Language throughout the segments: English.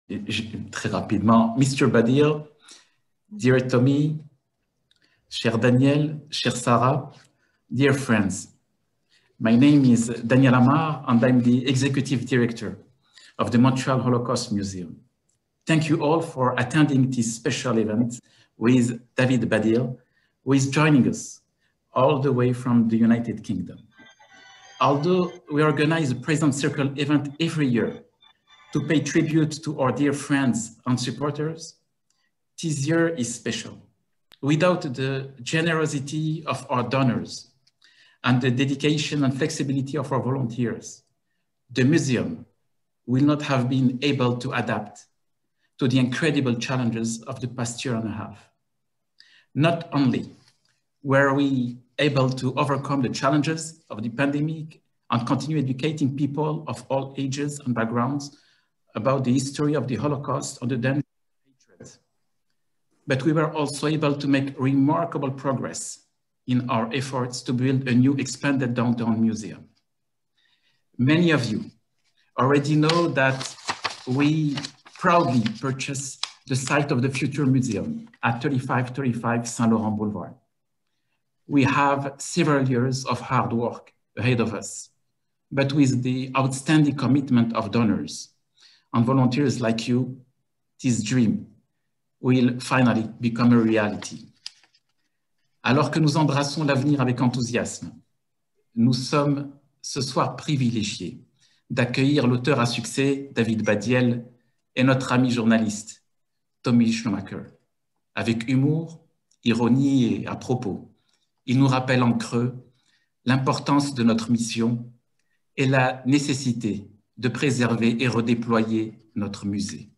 très rapidement, Mr. Baddiel, dear Tommy, cher Daniel, cher Sarah, dear friends. My name is Daniel Amar, and I'm the Executive Director of the Montreal Holocaust Museum. Thank you all for attending this special event with David Baddiel, who is joining us all the way from the United Kingdom. Although we organize a Present Circle event every year to pay tribute to our dear friends and supporters, this year is special. Without the generosity of our donors and the dedication and flexibility of our volunteers, the museum will not have been able to adapt to the incredible challenges of the past year and a half. Not only were we able to overcome the challenges of the pandemic and continue educating people of all ages and backgrounds about the history of the Holocaust and the danger of hatred, but we were also able to make remarkable progress in our efforts to build a new expanded downtown museum. Many of you already know that we proudly purchased the site of the future museum at 3535 Saint-Laurent Boulevard. We have several years of hard work ahead of us, but with the outstanding commitment of donors and volunteers like you, this dream will finally become a reality. Alors que nous embrassons l'avenir avec enthousiasme, nous sommes ce soir privilégiés d'accueillir l'auteur à succès David Baddiel et notre ami journaliste Tommy Schnurmacher. Avec humour, ironie et à propos, il nous rappelle en creux l'importance de notre mission et la nécessité de préserver et redéployer notre musée.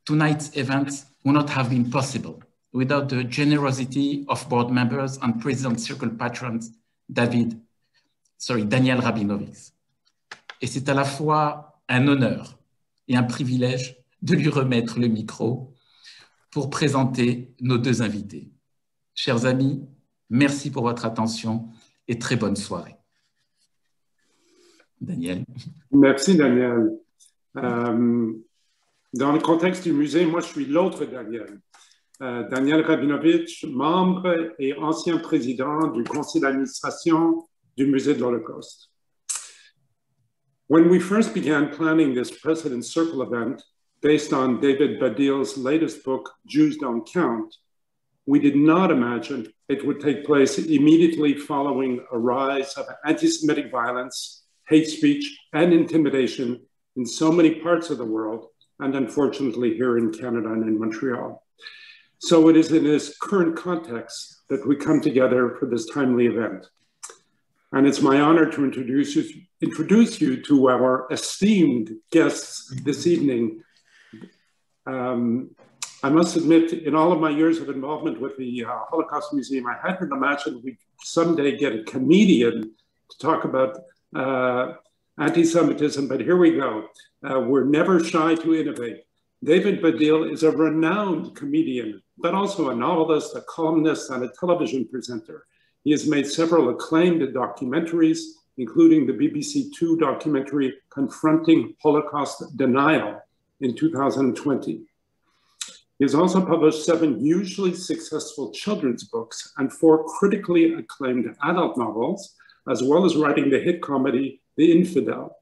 Tonight's event would not have been possible without the generosity of board members and President Circle patrons Daniel Rabinovitz. Et c'est à la fois un honneur et un privilège de lui remettre le micro pour présenter nos deux invités. Chers amis, merci pour votre attention et très bonne soirée. Daniel. Merci, Daniel. Dans le contexte du musée, moi, je suis l'autre Daniel. Daniel Rabinovitch, membre et ancien président du conseil d'administration du musée de l'Holocauste. When we first began planning this President's Circle event, based on David Baddiel's latest book, Jews Don't Count, we did not imagine it would take place immediately following a rise of anti-Semitic violence, hate speech, and intimidation in so many parts of the world, and unfortunately here in Canada and in Montreal. So it is in this current context that we come together for this timely event. And it's my honor to introduce you to our esteemed guests this evening. I must admit, in all of my years of involvement with the Holocaust Museum, I hadn't imagined we'd someday get a comedian to talk about anti-Semitism, but here we go. We're never shy to innovate. David Baddiel is a renowned comedian, but also a novelist, a columnist, and a television presenter. He has made several acclaimed documentaries, including the BBC Two documentary Confronting Holocaust Denial in 2020. He has also published 7 hugely successful children's books and 4 critically acclaimed adult novels, as well as writing the hit comedy The Infidel.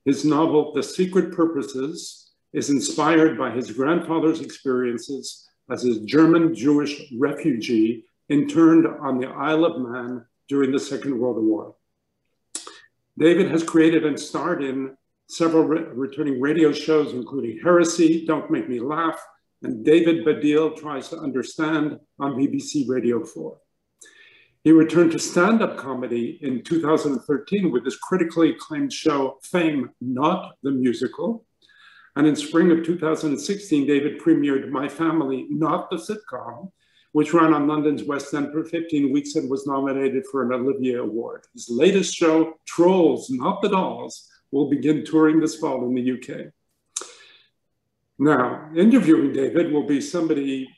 His novel, The Secret Purposes, is inspired by his grandfather's experiences as a German Jewish refugee interned on the Isle of Man during the Second World War. David has created and starred in several returning radio shows, including Heresy, Don't Make Me Laugh, and David Baddiel Tries to Understand on BBC Radio 4. He returned to stand-up comedy in 2013 with his critically acclaimed show, Fame, Not the Musical. And in spring of 2016, David premiered My Family, Not the Sitcom, which ran on London's West End for 15 weeks and was nominated for an Olivier Award. His latest show, Trolls, Not the Dolls, will begin touring this fall in the UK. Now, interviewing David will be somebody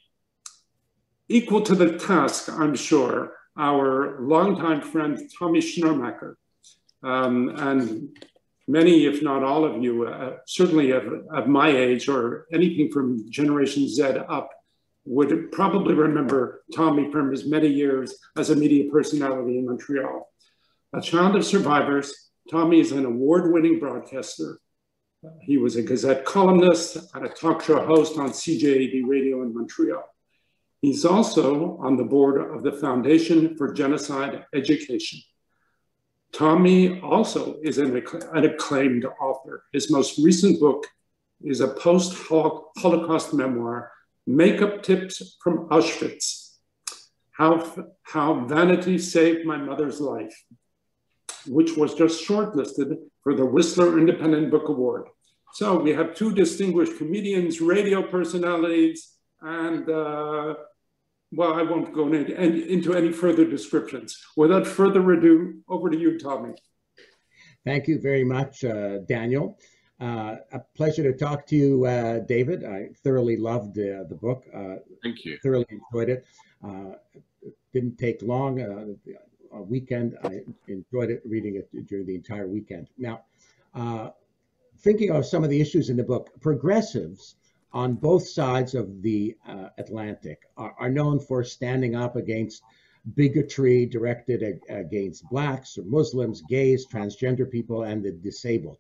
equal to the task, I'm sure, our longtime friend, Tommy Schnurmacher. And Many, if not all of you, certainly of my age or anything from Generation Z up, would probably remember Tommy from his many years as a media personality in Montreal. A child of survivors, Tommy is an award-winning broadcaster. He was a Gazette columnist and a talk show host on CJAD radio in Montreal. He's also on the board of the Foundation for Genocide Education. Tommy also is an acclaimed author. His most recent book is a post-Holocaust memoir, Makeup Tips from Auschwitz, How Vanity Saved My Mother's Life, which was just shortlisted for the Whistler Independent Book Award. So we have two distinguished comedians, radio personalities, and well, I won't go into any further descriptions. Without further ado, over to you, Tommy. Thank you very much, Daniel. A pleasure to talk to you, David. I thoroughly loved the book. Thank you. Thoroughly enjoyed it. Didn't take long. A weekend, I enjoyed it, reading it during the entire weekend. Now, thinking of some of the issues in the book, progressives on both sides of the Atlantic are known for standing up against bigotry directed against Blacks or Muslims, gays, transgender people, and the disabled.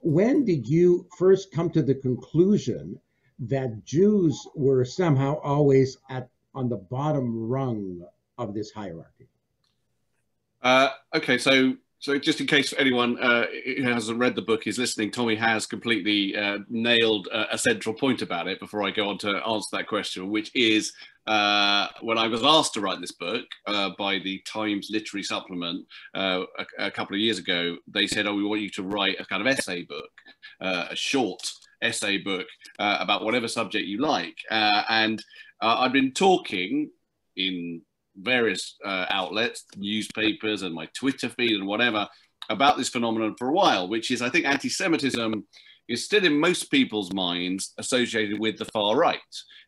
When did you first come to the conclusion that Jews were somehow always on the bottom rung of this hierarchy? Okay, so just in case anyone who hasn't read the book is listening, Tommy has completely nailed a central point about it before I go on to answer that question, which is when I was asked to write this book by the Times Literary Supplement a couple of years ago, they said, oh, we want you to write a kind of essay book, a short essay book about whatever subject you like. And I've been talking in various outlets, newspapers and my Twitter feed and whatever, about this phenomenon for a while, which is, I think, anti-Semitism is still in most people's minds associated with the far right.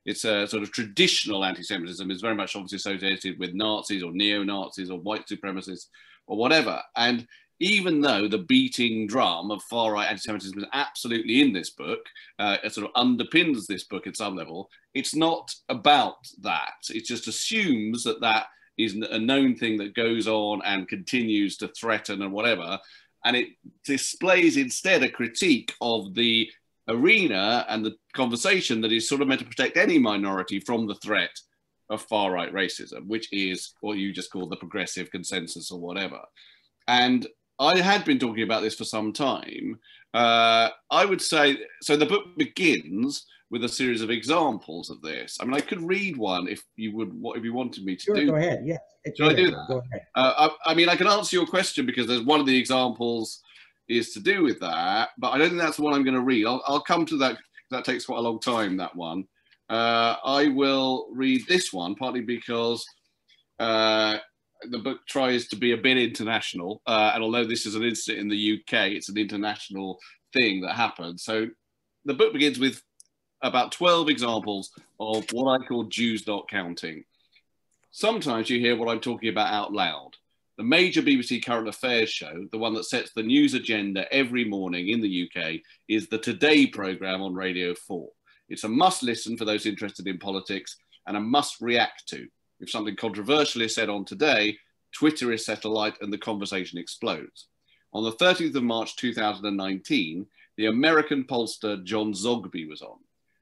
It's a sort of traditional anti-Semitism is very much obviously associated with Nazis or neo-Nazis or white supremacists or whatever. And even though the beating drum of far-right anti-Semitism is absolutely in this book, it sort of underpins this book at some level, it's not about that. It just assumes that that is a known thing that goes on and continues to threaten and whatever. And it displays instead a critique of the arena and the conversation that is sort of meant to protect any minority from the threat of far-right racism, which is what you just call the progressive consensus or whatever. And I had been talking about this for some time. I would say, so the book begins with a series of examples of this. I mean, I could read one if you wanted me to do. Go ahead, yes. Should I do that? Go ahead. I mean, I can answer your question because there's one of the examples is to do with that, but I don't think that's the one I'm going to read. I'll come to that. That takes quite a long time, that one. I will read this one, partly because the book tries to be a bit international. And although this is an incident in the UK, it's an international thing that happened. So the book begins with about 12 examples of what I call Jews not counting. Sometimes you hear what I'm talking about out loud. The major BBC current affairs show, the one that sets the news agenda every morning in the UK, is the Today programme on Radio 4. It's a must listen for those interested in politics and a must react to. If something controversial is said on Today, Twitter is set alight and the conversation explodes. On the 30th of March 2019, the American pollster John Zogby was on.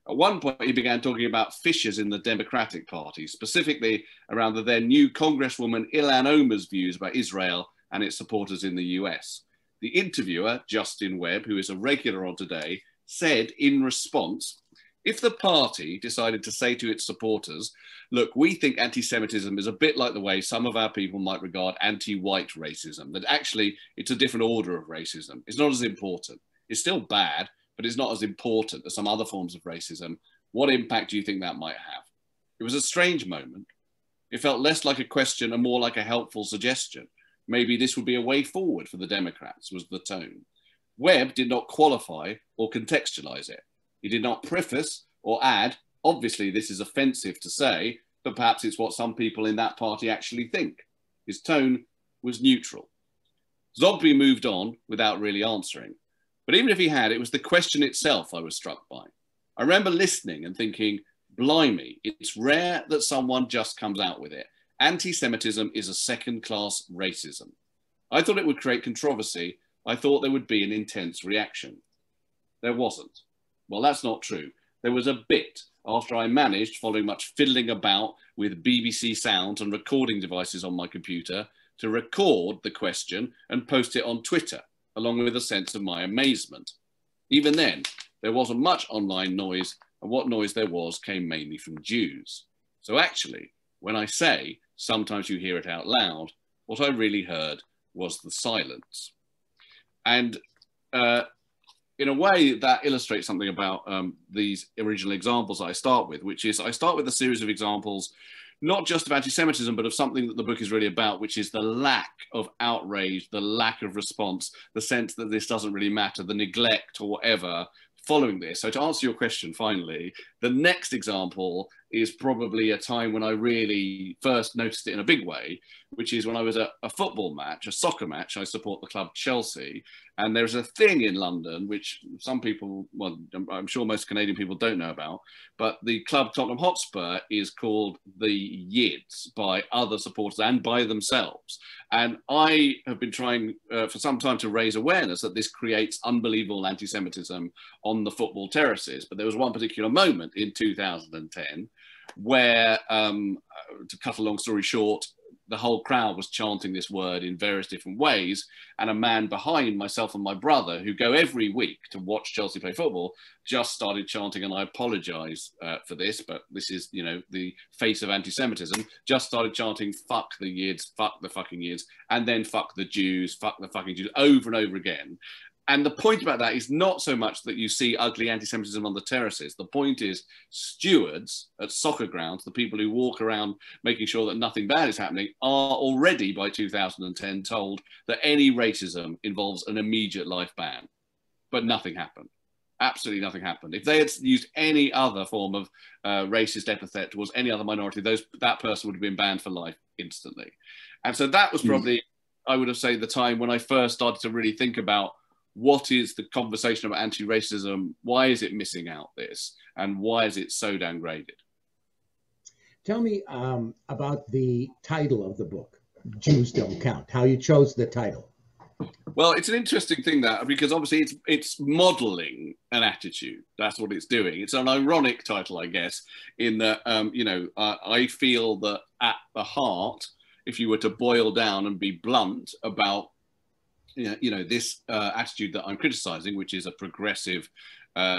At one point, he began talking about fissures in the Democratic Party, specifically around the then new Congresswoman Ilhan Omar's views about Israel and its supporters in the US. The interviewer, Justin Webb, who is a regular on Today, said in response, if the party decided to say to its supporters, look, we think anti-Semitism is a bit like the way some of our people might regard anti-white racism, that actually it's a different order of racism. It's not as important. It's still bad, but it's not as important as some other forms of racism. What impact do you think that might have? It was a strange moment. It felt less like a question and more like a helpful suggestion. Maybe this would be a way forward for the Democrats, was the tone. Webb did not qualify or contextualize it. He did not preface or add, obviously this is offensive to say, but perhaps it's what some people in that party actually think. His tone was neutral. Zogby moved on without really answering. But even if he had, it was the question itself I was struck by. I remember listening and thinking, blimey, it's rare that someone just comes out with it. Anti-Semitism is a second-class racism. I thought it would create controversy. I thought there would be an intense reaction. There wasn't. Well, that's not true. There was a bit after I managed, following much fiddling about with BBC sounds and recording devices on my computer, to record the question and post it on Twitter, along with a sense of my amazement. Even then, there wasn't much online noise, and what noise there was came mainly from Jews. So actually, when I say sometimes you hear it out loud, what I really heard was the silence. And in a way that illustrates something about these original examples that I start with, which is I start with a series of examples, not just of anti-Semitism, but of something that the book is really about, which is the lack of outrage, the lack of response, the sense that this doesn't really matter, the neglect or whatever following this. So to answer your question, finally, the next example is probably a time when I really first noticed it in a big way, which is when I was at a football match, a soccer match. I support the club Chelsea, and there's a thing in London, which some people, well, I'm sure most Canadian people don't know about, but the club Tottenham Hotspur is called the Yids by other supporters and by themselves. And I have been trying for some time to raise awareness that this creates unbelievable anti-Semitism on the football terraces. But there was one particular moment in 2010 where, to cut a long story short, the whole crowd was chanting this word in various different ways. And a man behind myself and my brother, who go every week to watch Chelsea play football, just started chanting, and I apologize for this, but this is, you know, the face of anti-Semitism, just started chanting, fuck the Yids, fuck the fucking Yids, and then fuck the Jews, fuck the fucking Jews, over and over again. And the point about that is not so much that you see ugly anti-Semitism on the terraces. The point is stewards at soccer grounds, the people who walk around making sure that nothing bad is happening, are already by 2010 told that any racism involves an immediate life ban. But nothing happened. Absolutely nothing happened. If they had used any other form of racist epithet towards any other minority, that person would have been banned for life instantly. And so that was probably, I would have said, the time when I first started to really think about what is the conversation about anti-racism? Why is it missing out this? And why is it so downgraded? Tell me about the title of the book, Jews Don't Count, how you chose the title. Well, it's an interesting thing that, because obviously it's modeling an attitude. That's what it's doing. It's an ironic title, I guess, in that, you know, I feel that at the heart, if you were to boil down and be blunt about you know, this attitude that I'm criticizing, which is a progressive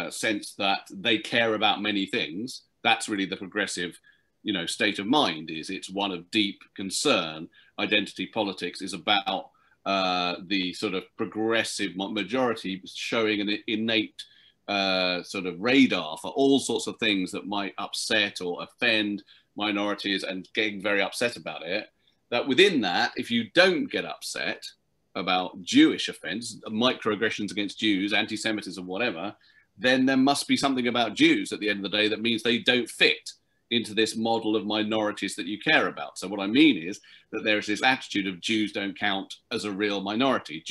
sense that they care about many things, that's really the progressive, you know, state of mind. It's one of deep concern. Identity politics is about the sort of progressive majority showing an innate sort of radar for all sorts of things that might upset or offend minorities, and getting very upset about it. That within that, if you don't get upset about Jewish offence, microaggressions against Jews, anti-Semitism, whatever, then there must be something about Jews at the end of the day that means they don't fit into this model of minorities that you care about. So what I mean is that there is this attitude of Jews don't count as a real minority.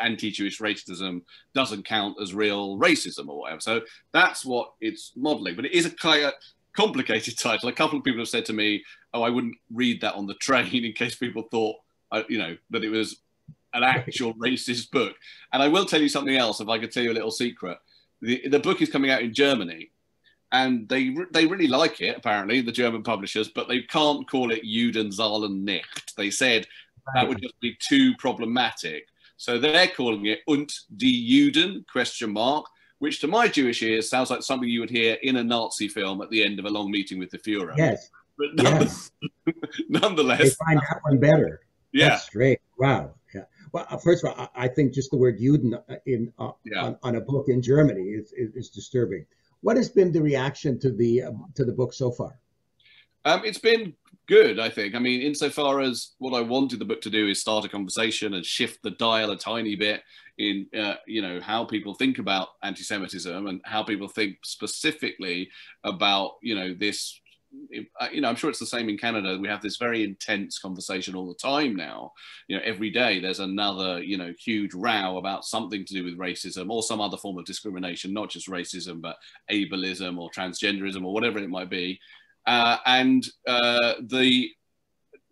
Anti-Jewish racism doesn't count as real racism or whatever. So that's what it's modelling. But it is a kind of complicated title. A couple of people have said to me, oh, I wouldn't read that on the train in case people thought, you know, that it was an actual racist book. And I will tell you something else, if I could tell you a little secret. The book is coming out in Germany, and they really like it, apparently, the German publishers, but they can't call it Juden sollen nicht. They said that would just be too problematic. So they're calling it Und die Juden, ? Which to my Jewish ears sounds like something you would hear in a Nazi film at the end of a long meeting with the Führer. Yes. But yes. nonetheless. They find that one better. Yeah. That's great. Wow. Yeah. Well, first of all, I think just the word Juden on a book in Germany is disturbing. What has been the reaction to the book so far? It's been good, I think. I mean, insofar as what I wanted the book to do is start a conversation and shift the dial a tiny bit in, you know, how people think about anti-Semitism and how people think specifically about, you know, this you know, I'm sure it's the same in Canada. We have this very intense conversation all the time now. You know, every day there's another, you know, huge row about something to do with racism or some other form of discrimination, not just racism, but ableism or transgenderism or whatever it might be.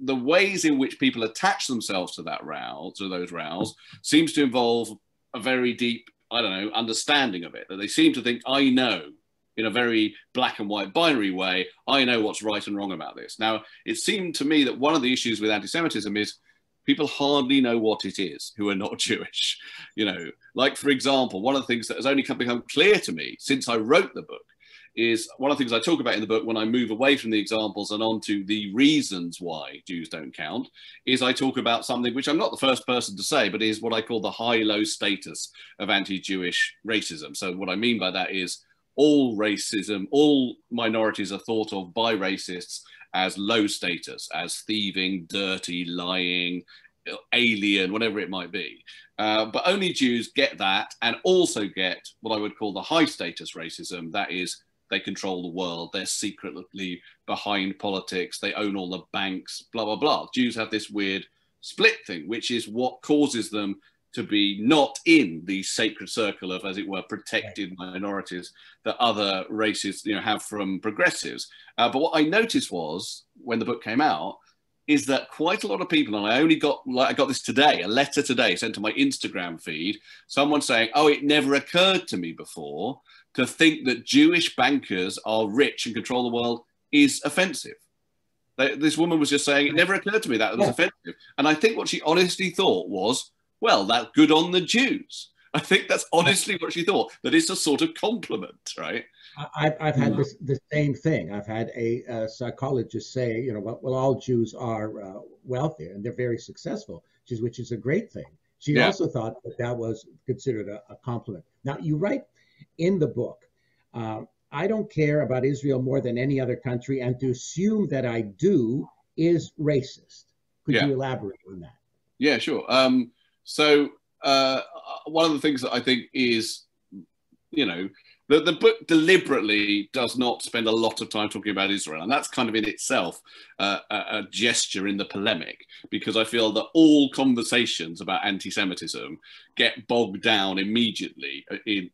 The ways in which people attach themselves to that row, to those rows, seems to involve a very deep, I don't know, understanding of it. That they seem to think, I know, in a very black and white binary way, I know what's right and wrong about this. Now, it seemed to me that one of the issues with anti-Semitism is people hardly know what it is who are not Jewish. You know, like, for example, one of the things that has only become clear to me since I wrote the book is one of the things I talk about in the book when I move away from the examples and onto the reasons why Jews don't count, is I talk about something which I'm not the first person to say, but is what I call the high-low status of anti-Jewish racism. So what I mean by that is all racism, all minorities are thought of by racists as low status, as thieving, dirty, lying, alien, whatever it might be. But only Jews get that and also get what I would call the high status racism. That is, they control the world, they're secretly behind politics, they own all the banks, blah, blah, blah. Jews have this weird split thing, which is what causes them to be not in the sacred circle of, as it were, protected minorities that other races, you know, have from progressives. But what I noticed was, when the book came out, is that quite a lot of people, and I got this today, a letter today sent to my Instagram feed, someone saying, oh, it never occurred to me before to think that Jewish bankers are rich and control the world is offensive. This woman was just saying, it never occurred to me that it was offensive. And I think what she honestly thought was, well, that's good on the Jews. I think that's honestly what she thought, that it's a sort of compliment, right? I've had the same thing. I've had a psychologist say, you know, well, all Jews are wealthy and they're very successful, which is a great thing. She also thought that was considered a compliment. Now, you write in the book, I don't care about Israel more than any other country, and to assume that I do is racist. Could you elaborate on that? Yeah, sure. So one of the things that I think is, you know, the book deliberately does not spend a lot of time talking about Israel. And that's kind of in itself a gesture in the polemic, because I feel that all conversations about anti-Semitism get bogged down immediately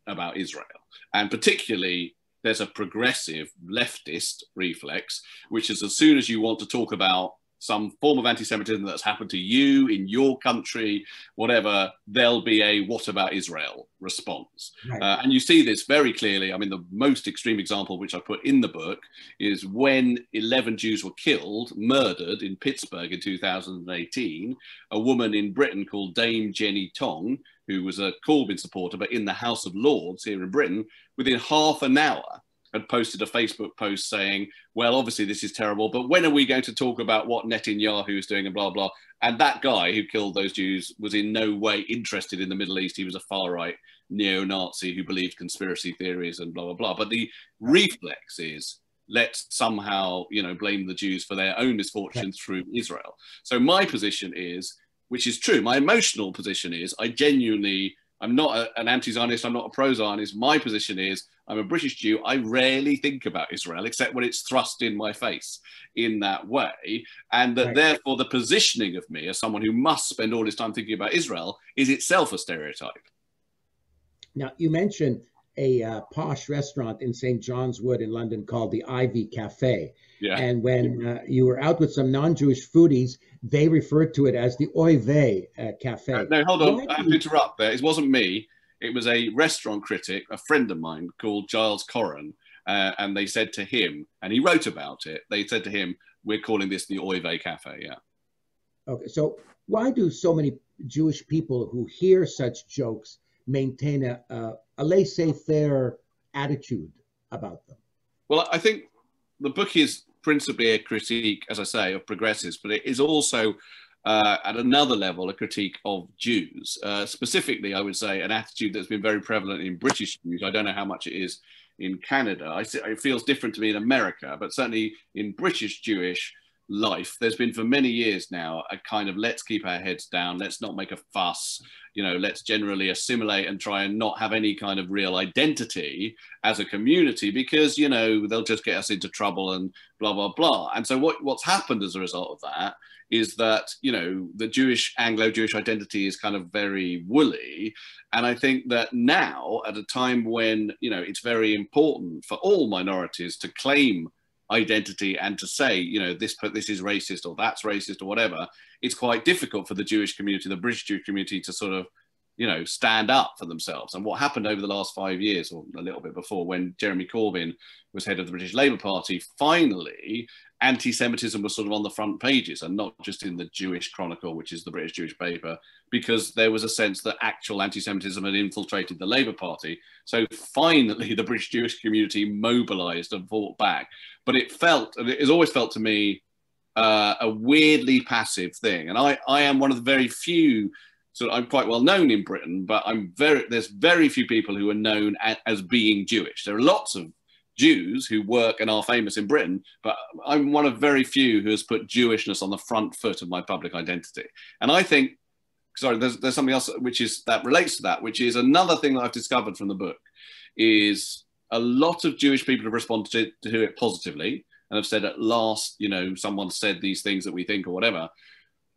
about Israel. And particularly, there's a progressive leftist reflex, which is as soon as you want to talk about some form of anti-Semitism that's happened to you in your country, whatever, there'll be a "what about Israel" response. Right. And you see this very clearly. I mean, the most extreme example, which I put in the book, is when 11 Jews were killed, murdered in Pittsburgh in 2018, a woman in Britain called Dame Jenny Tong, who was a Corbyn supporter, but in the House of Lords here in Britain, within half an hour, had posted a Facebook post saying, well, obviously this is terrible, but when are we going to talk about what Netanyahu is doing and blah, blah. And that guy who killed those Jews was in no way interested in the Middle East. He was a far-right neo-Nazi who believed conspiracy theories and blah, blah, blah. But the reflex is, let's somehow, you know, blame the Jews for their own misfortunes through Israel. So my position is, which is true, my emotional position is, I'm not an anti-Zionist, I'm not a pro-Zionist. My position is, I'm a British Jew. I rarely think about Israel, except when it's thrust in my face in that way. And that therefore the positioning of me as someone who must spend all his time thinking about Israel is itself a stereotype. Now, you mentioned a posh restaurant in St. John's Wood in London called the Ivy Cafe. Yeah. And when you were out with some non-Jewish foodies, they referred to it as the Oy Vey Cafe. No, hold on. I have to interrupt there. It wasn't me. It was a restaurant critic, a friend of mine called Giles Corran. And they said to him, and he wrote about it, they said to him, we're calling this the Oy Vey Cafe. Yeah. Okay. So why do so many Jewish people who hear such jokes maintain a laissez-faire attitude about them? Well, I think the book is principally a critique, as I say, of progressives, but it is also at another level a critique of Jews. Specifically, I would say an attitude that's been very prevalent in British Jews. I don't know how much it is in Canada. It feels different to me in America, but certainly in British Jewish, life, there's been for many years now a kind of let's keep our heads down, let's not make a fuss, you know, let's generally assimilate and try and not have any kind of real identity as a community, because, you know, they'll just get us into trouble and blah, blah, blah. And so what's happened as a result of that is that, you know, the Anglo-Jewish identity is kind of very woolly. And I think that now, at a time when, you know, it's very important for all minorities to claim identity and to say, you know, this is racist or that's racist or whatever, it's quite difficult for the Jewish community, the British Jewish community, to sort of, you know, stand up for themselves. And what happened over the last 5 years, or a little bit before, when Jeremy Corbyn was head of the British Labour Party, finally anti-Semitism was sort of on the front pages, and not just in the Jewish Chronicle, which is the British Jewish paper, because there was a sense that actual anti-Semitism had infiltrated the Labour Party. So finally the British Jewish community mobilised and fought back. But it felt, and it has always felt to me, a weirdly passive thing. And I am one of the very few, so I'm quite well known in Britain, but there's very few people who are known as being Jewish. There are lots of Jews who work and are famous in Britain, but I'm one of very few who has put Jewishness on the front foot of my public identity. And I think, sorry, there's something else that relates to that, which is another thing that I've discovered from the book, is a lot of Jewish people have responded to it positively and have said, at last, you know, someone said these things that we think or whatever.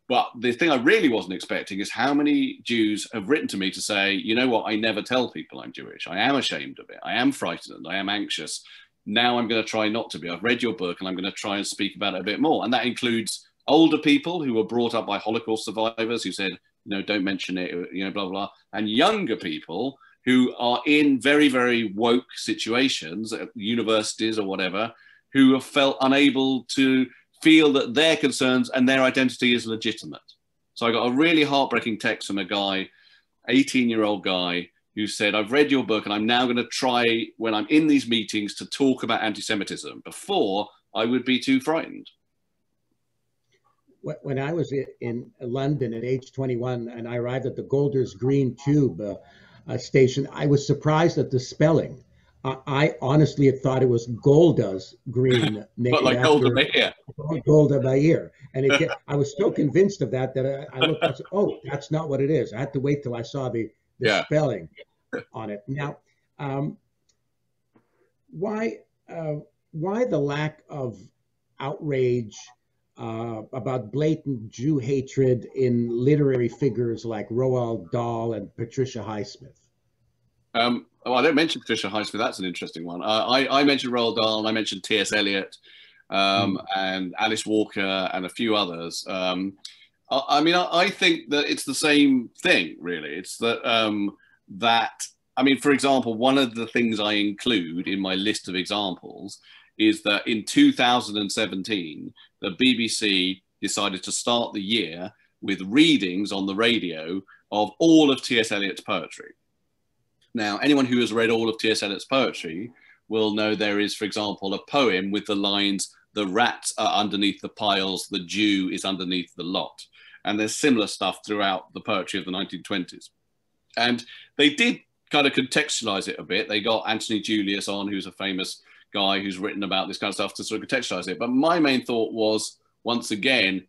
But the thing I really wasn't expecting is how many Jews have written to me to say, you know what, I never tell people I'm Jewish. I am ashamed of it. I am frightened. I am anxious. Now I'm going to try not to be. I've read your book and I'm going to try and speak about it a bit more. And that includes older people who were brought up by Holocaust survivors who said, you know, don't mention it, you know, blah, blah, blah. And younger people who are in very, very woke situations at universities or whatever, who have felt unable to feel that their concerns and their identity is legitimate. So I got a really heartbreaking text from a guy, 18-year-old guy, who said, I've read your book and I'm now going to try, when I'm in these meetings, to talk about anti-Semitism. Before, I would be too frightened. When I was in London at age 21 and I arrived at the Golders Green Tube station, I was surprised at the spelling. I honestly had thought it was Golda's Green, but like Golda Meir. Golda Meir. And I was so convinced of that I looked and said, oh, that's not what it is. I had to wait till I saw the spelling on it. Now, why the lack of outrage about blatant Jew hatred in literary figures like Roald Dahl and Patricia Highsmith? Oh, I don't mention Patricia Highsmith. That's an interesting one. I mentioned Roald Dahl, and I mentioned T.S. Eliot, and Alice Walker, and a few others. I mean, I think that it's the same thing, really. It's that, I mean, for example, one of the things I include in my list of examples is that in 2017, the BBC decided to start the year with readings on the radio of all of T.S. Eliot's poetry. Now, anyone who has read all of T.S. Eliot's poetry will know there is, for example, a poem with the lines, the rats are underneath the piles, the Jew is underneath the lot. And there's similar stuff throughout the poetry of the 1920s. And they did kind of contextualize it a bit. They got Anthony Julius on, who's a famous guy who's written about this kind of stuff, to sort of contextualize it. But my main thought was, once again,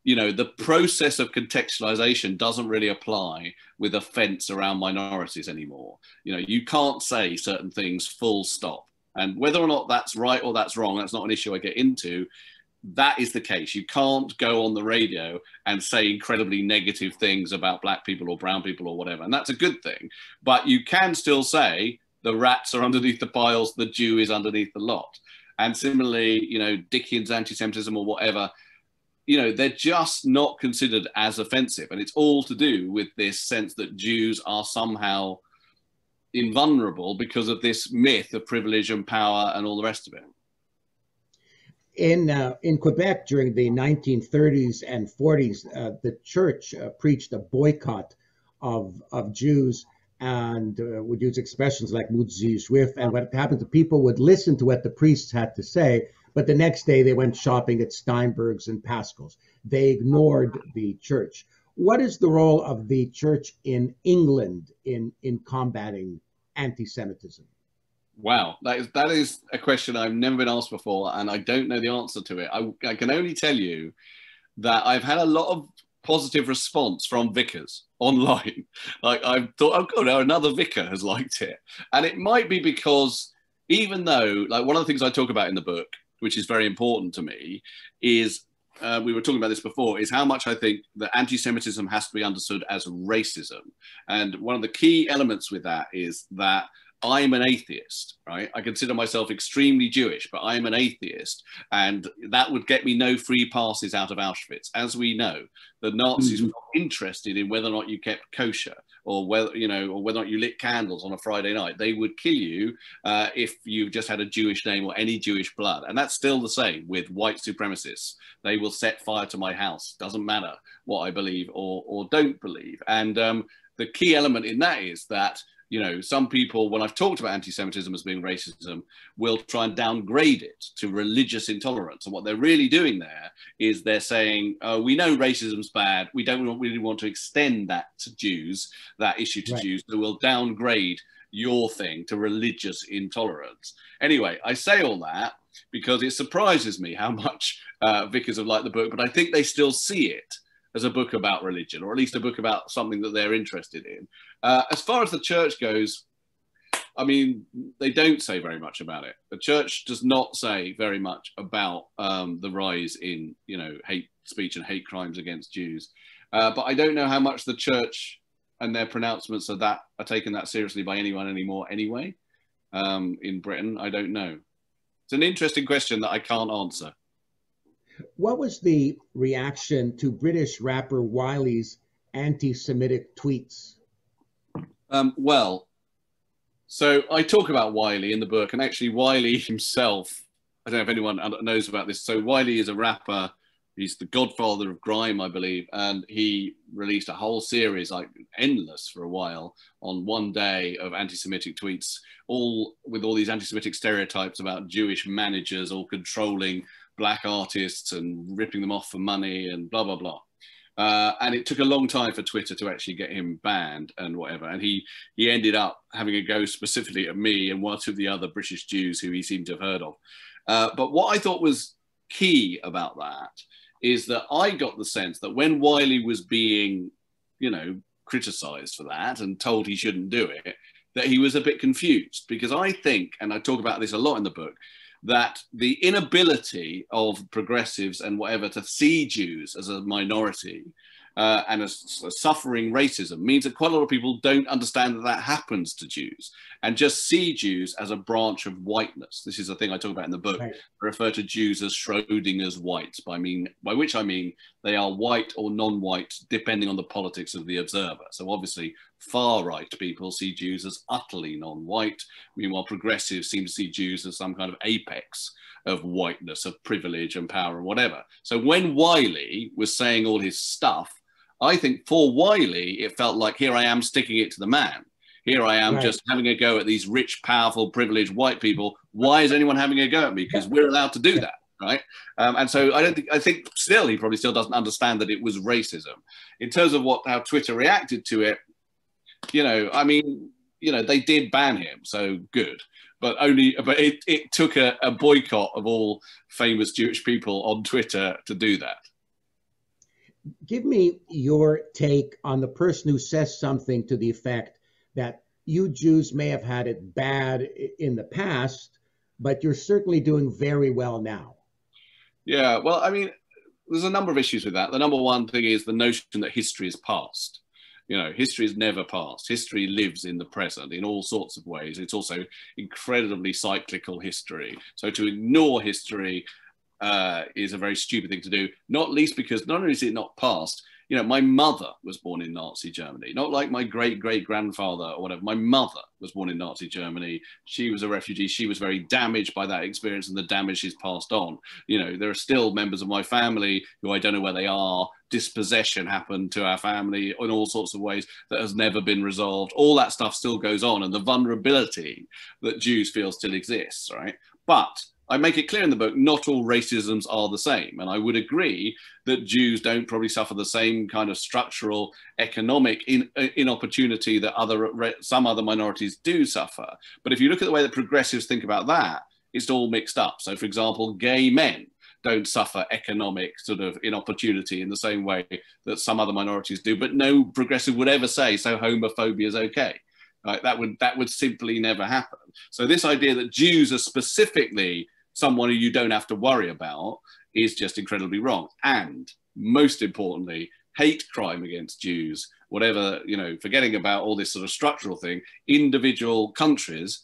you know, the process of contextualization doesn't really apply with a fence around minorities anymore. You know, you can't say certain things full stop. And whether or not that's right or that's wrong, that's not an issue I get into. That is the case. You can't go on the radio and say incredibly negative things about black people or brown people or whatever. And that's a good thing. But you can still say the rats are underneath the piles, the Jew is underneath the lot. And similarly, you know, Dickens' anti-Semitism or whatever, you know, they're just not considered as offensive. And it's all to do with this sense that Jews are somehow invulnerable because of this myth of privilege and power and all the rest of it. In Quebec during the 1930s and 40s, the church preached a boycott of Jews and would use expressions like "Maudits Juifs." And what happened to people would listen to what the priests had to say, but the next day they went shopping at Steinberg's and Pascal's. They ignored the church. What is the role of the church in England in combating anti-Semitism? Wow, that is a question I've never been asked before, and I don't know the answer to it. I can only tell you that I've had a lot of positive response from vicars online. Like, I've thought, oh god, another vicar has liked it. And it might be because, even though, like, one of the things I talk about in the book, which is very important to me, is we were talking about this before, is how much I think that anti-Semitism has to be understood as racism. And one of the key elements with that is that I'm an atheist, right? I consider myself extremely Jewish, but I'm an atheist, and that would get me no free passes out of Auschwitz. As we know, the Nazis were not interested in whether or not you kept kosher, or whether, you know, or whether or not you lit candles on a Friday night. They would kill you if you just had a Jewish name or any Jewish blood. And that's still the same with white supremacists. They will set fire to my house. Doesn't matter what I believe or don't believe. And the key element in that is that, you know, some people, when I've talked about anti-Semitism as being racism, will try and downgrade it to religious intolerance. And what they're really doing there is they're saying, we know racism's bad. We don't really want to extend that to Jews, that issue to Jews. So we'll downgrade your thing to religious intolerance. Anyway, I say all that because it surprises me how much vicars have liked the book, but I think they still see it as a book about religion, or at least a book about something that they're interested in. As far as the church goes, I mean, they don't say very much about it. The church does not say very much about the rise in, you know, hate speech and hate crimes against Jews. But I don't know how much the church and their pronouncements of that are taken that seriously by anyone anymore anyway. In Britain, I don't know. It's an interesting question that I can't answer. What was the reaction to British rapper Wiley's anti-Semitic tweets? Well, so I talk about Wiley in the book, and actually Wiley himself, I don't know if anyone knows about this. So Wiley is a rapper. He's the godfather of grime, I believe. And he released a whole series, like endless for a while, on one day of anti-Semitic tweets, all with all these anti-Semitic stereotypes about Jewish managers all controlling black artists and ripping them off for money and blah, blah, blah. And it took a long time for Twitter to actually get him banned and whatever. And he ended up having a go specifically at me and one or two of the other British Jews who he seemed to have heard of. But what I thought was key about that is that I got the sense that when Wiley was being, you know, criticized for that and told he shouldn't do it, that he was a bit confused. Because I think, and I talk about this a lot in the book, that the inability of progressives and whatever to see Jews as a minority and as suffering racism means that quite a lot of people don't understand that that happens to Jews and just see Jews as a branch of whiteness. This is a thing I talk about in the book. Right. I refer to Jews as Schrodinger's whites, by which I mean they are white or non-white depending on the politics of the observer. So obviously far-right people see Jews as utterly non-white. Meanwhile, progressives seem to see Jews as some kind of apex of whiteness, of privilege and power and whatever. So when Wiley was saying all his stuff, I think for Wiley, it felt like, here I am sticking it to the man. Here I am just having a go at these rich, powerful, privileged white people. Why is anyone having a go at me? Because we're allowed to do that, right? And so I think still, he probably still doesn't understand that it was racism. In terms of how Twitter reacted to it, you know, I mean, you know, they did ban him, so good. But it took a boycott of all famous Jewish people on Twitter to do that. Give me your take on the person who says something to the effect that you Jews may have had it bad in the past, but you're certainly doing very well now. Yeah, well, I mean, there's a number of issues with that. The number one thing is the notion that history is past. You know, history is never past. History lives in the present in all sorts of ways. It's also incredibly cyclical history. So to ignore history is a very stupid thing to do, not least because not only is it not past, you know, my mother was born in Nazi Germany, not like my great-great-grandfather or whatever. My mother was born in Nazi Germany. She was a refugee. She was very damaged by that experience, and the damage is passed on. You know, there are still members of my family who I don't know where they are. Dispossession happened to our family in all sorts of ways that has never been resolved. All that stuff still goes on, and the vulnerability that Jews feel still exists, right? But I make it clear in the book, not all racisms are the same. And I would agree that Jews don't probably suffer the same kind of structural economic inopportunity that some other minorities do suffer. But if you look at the way that progressives think about that, it's all mixed up. So for example, gay men don't suffer economic sort of inopportunity in the same way that some other minorities do, but no progressive would ever say, so homophobia is okay. Right? That would simply never happen. So this idea that Jews are specifically someone who you don't have to worry about is just incredibly wrong. And most importantly, hate crime against Jews, whatever, you know, forgetting about all this sort of structural thing, individual countries,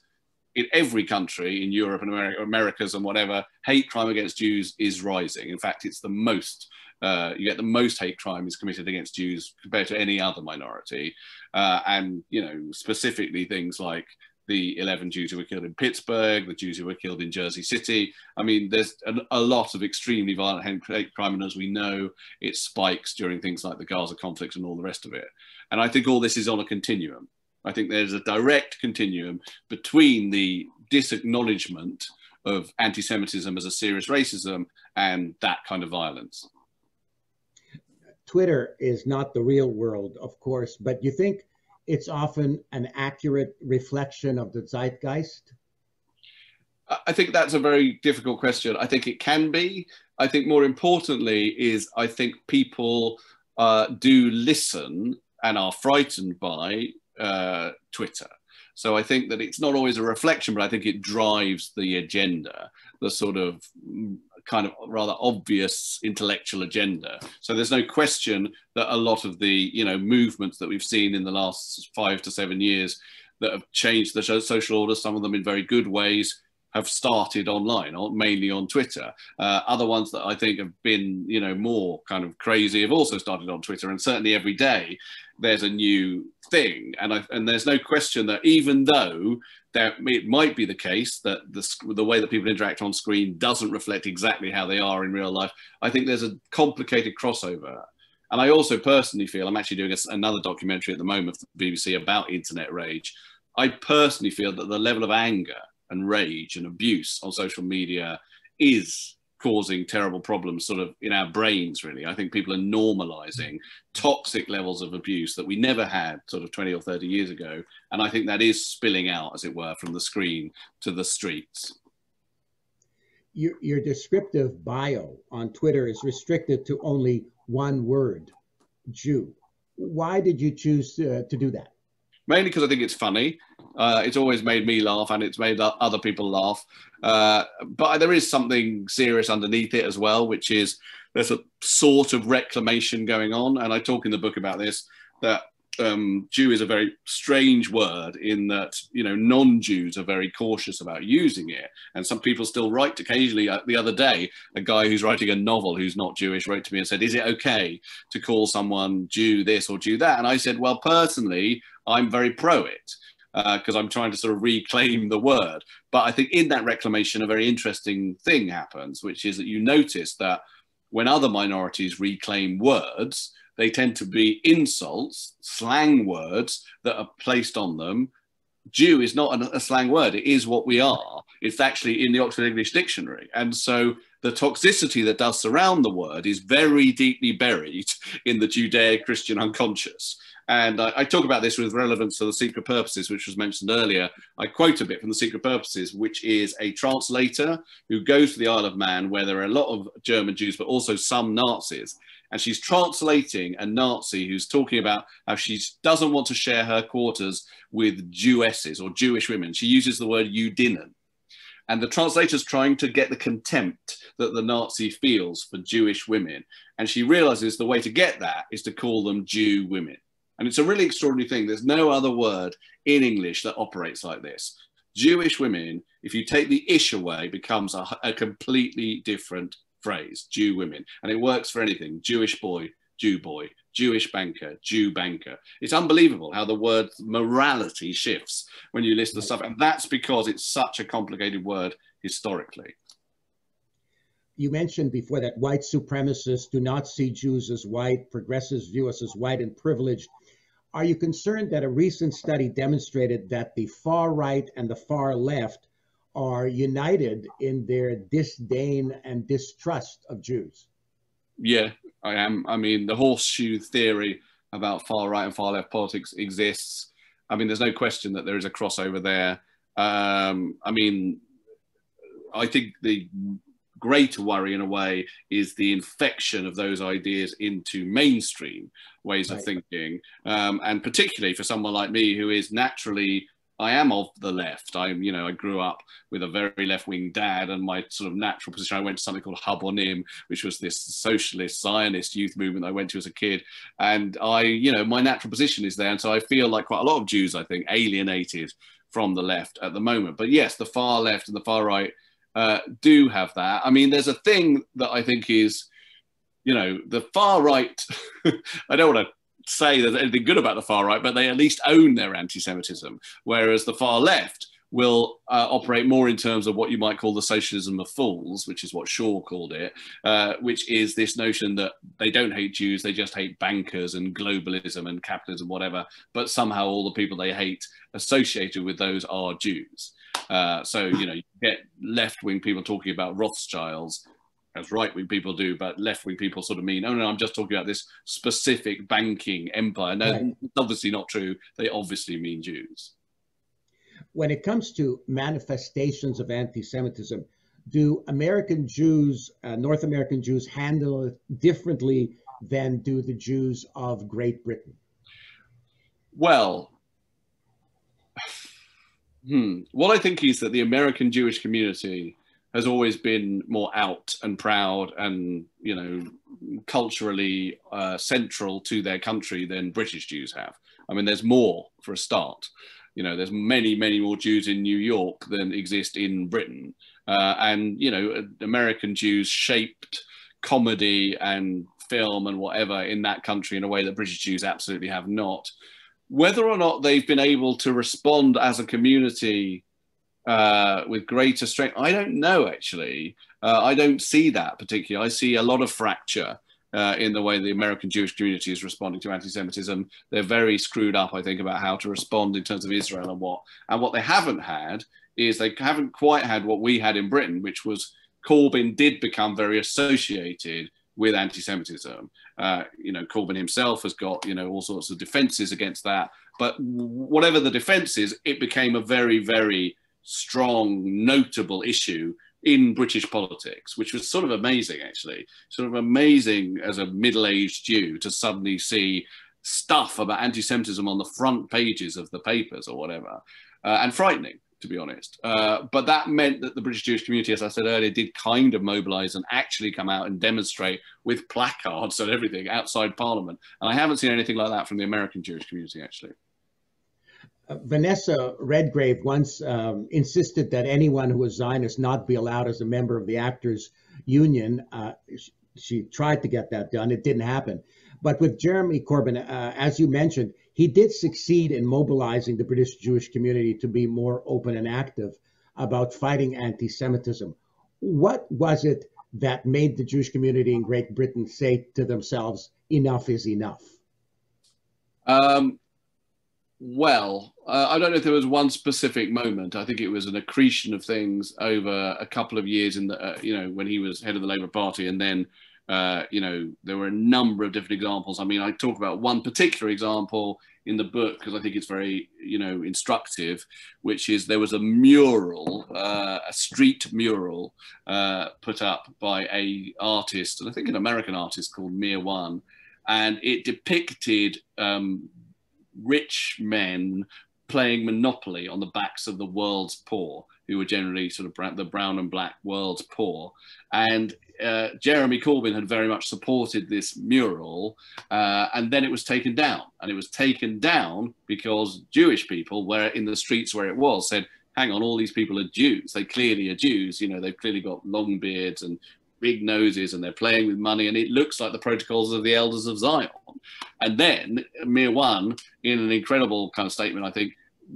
in every country in Europe and Americas and whatever, hate crime against Jews is rising. In fact, it's the most, you get the most hate crimes committed against Jews compared to any other minority. And, you know, specifically things like the 11 Jews who were killed in Pittsburgh, the Jews who were killed in Jersey City. I mean, there's a lot of extremely violent hate crime, and as we know, it spikes during things like the Gaza conflict and all the rest of it. And I think all this is on a continuum. I think there's a direct continuum between the disacknowledgement of anti-Semitism as a serious racism and that kind of violence. Twitter is not the real world, of course, but you think it's often an accurate reflection of the zeitgeist? I think that's a very difficult question. I think it can be. I think more importantly is I think people do listen and are frightened by Twitter. So I think that it's not always a reflection, but I think it drives the agenda, the sort of kind of rather obvious intellectual agenda. So there's no question that a lot of the, you know, movements that we've seen in the last 5 to 7 years that have changed the social order, some of them in very good ways, have started online, or mainly on Twitter. Other ones that I think have been, you know, more kind of crazy have also started on Twitter, and certainly every day there's a new thing. And there's no question that even though it might be the case that the way that people interact on screen doesn't reflect exactly how they are in real life, I think there's a complicated crossover. And I also personally feel, I'm actually doing another documentary at the moment for the BBC about internet rage. I personally feel that the level of anger and rage and abuse on social media is causing terrible problems sort of in our brains, really. I think people are normalizing toxic levels of abuse that we never had sort of 20 or 30 years ago. And I think that is spilling out, as it were, from the screen to the streets. Your descriptive bio on Twitter is restricted to only one word, Jew. Why did you choose to do that? Mainly because I think it's funny. It's always made me laugh, and it's made other people laugh. But there is something serious underneath it as well, which is there's a sort of reclamation going on. And I talk in the book about this, that Jew is a very strange word in that, you know, non-Jews are very cautious about using it. And some people still write occasionally. The other day, a guy who's writing a novel who's not Jewish wrote to me and said, is it okay to call someone Jew this or Jew that? And I said, well, personally, I'm very pro it because I'm trying to sort of reclaim the word. But I think in that reclamation, a very interesting thing happens, which is that you notice that when other minorities reclaim words, they tend to be insults, slang words that are placed on them. Jew is not a slang word. It is what we are. It's actually in the Oxford English Dictionary. And so the toxicity that does surround the word is very deeply buried in the Judeo-Christian unconscious. And I talk about this with relevance to The Secret Purposes, which was mentioned earlier. I quote a bit from The Secret Purposes, which is a translator who goes to the Isle of Man, where there are a lot of German Jews, but also some Nazis. And she's translating a Nazi who's talking about how she doesn't want to share her quarters with Jewesses or Jewish women. She uses the word Judinnen. And the translator's trying to get the contempt that the Nazi feels for Jewish women. And she realizes the way to get that is to call them Jew women. And it's a really extraordinary thing. There's no other word in English that operates like this. Jewish women, if you take the ish away, becomes a completely different phrase, Jew women. And it works for anything. Jewish boy, Jewish banker, Jew banker. It's unbelievable how the word morality shifts when you list the stuff. And that's because it's such a complicated word historically. You mentioned before that white supremacists do not see Jews as white, progressives view us as white and privileged. Are you concerned that a recent study demonstrated that the far right and the far left are united in their disdain and distrust of Jews. Yeah, I am. I mean, the horseshoe theory about far right and far left politics exists. I mean, there's no question that there is a crossover there. I mean, I think the greater worry in a way is the infection of those ideas into mainstream ways of thinking. And particularly for someone like me who is naturally, I am of the left. I'm, you know, I grew up with a very left-wing dad, and my sort of natural position, I went to something called Habonim, which was this socialist Zionist youth movement I went to as a kid. And I, you know, my natural position is there. And so I feel like quite a lot of Jews, I think, alienated from the left at the moment. But yes, the far left and the far right do have that. I mean, there's a thing that I think is, you know, the far right, I don't want to say there's anything good about the far right, but they at least own their anti-Semitism, whereas the far left will operate more in terms of what you might call the socialism of fools, which is what Shaw called it, which is this notion that they don't hate Jews, they just hate bankers and globalism and capitalism, whatever, but somehow all the people they hate associated with those are Jews. So, you know, you get left-wing people talking about Rothschilds, as right-wing people do, but left-wing people sort of mean, oh no, I'm just talking about this specific banking empire. No, it's obviously not true. They obviously mean Jews. When it comes to manifestations of anti-Semitism, do American Jews, North American Jews, handle it differently than do the Jews of Great Britain? Well, what I think is that the American Jewish community has always been more out and proud and, you know, culturally central to their country than British Jews have. I mean, there's more for a start. You know, there's many, many more Jews in New York than exist in Britain. And, you know, American Jews shaped comedy and film and whatever in that country in a way that British Jews absolutely have not. Whether or not they've been able to respond as a community with greater strength, I don't know, actually. I don't see that particularly. I see a lot of fracture in the way the American Jewish community is responding to anti-Semitism. They're very screwed up, I think, about how to respond in terms of Israel and what. And what they haven't had is they haven't quite had what we had in Britain, which was Corbyn did become very associated with anti-Semitism. You know, Corbyn himself has got, you know, all sorts of defences against that. But whatever the defence is, it became a very, very strong, notable issue in British politics, which was sort of amazing, actually. Sort of amazing as a middle-aged Jew to suddenly see stuff about anti-Semitism on the front pages of the papers or whatever, and frightening, to be honest. But that meant that the British Jewish community, as I said earlier, did kind of mobilise and actually come out and demonstrate with placards and everything outside Parliament. And I haven't seen anything like that from the American Jewish community, actually. Vanessa Redgrave once insisted that anyone who was Zionist not be allowed as a member of the Actors Union. She tried to get that done. It didn't happen. But with Jeremy Corbyn, as you mentioned, he did succeed in mobilizing the British Jewish community to be more open and active about fighting anti-Semitism. What was it that made the Jewish community in Great Britain say to themselves, enough is enough? Well, I don't know if there was one specific moment. I think it was an accretion of things over a couple of years in the, you know, when he was head of the Labour Party. And then, you know, there were a number of different examples. I mean, I talk about one particular example in the book because I think it's very, you know, instructive, which is there was a mural, a street mural put up by a artist, and I think an American artist called Mir One, and it depicted rich men playing Monopoly on the backs of the world's poor, who were generally sort of the brown and black world's poor. And Jeremy Corbyn had very much supported this mural, and then it was taken down. And it was taken down because Jewish people were in the streets where it was said, hang on, all these people are Jews. They clearly are Jews. You know, they've clearly got long beards and big noses, and they're playing with money, and it looks like the protocols of the elders of Zion. And then Mir One, in an incredible kind of statement, I think,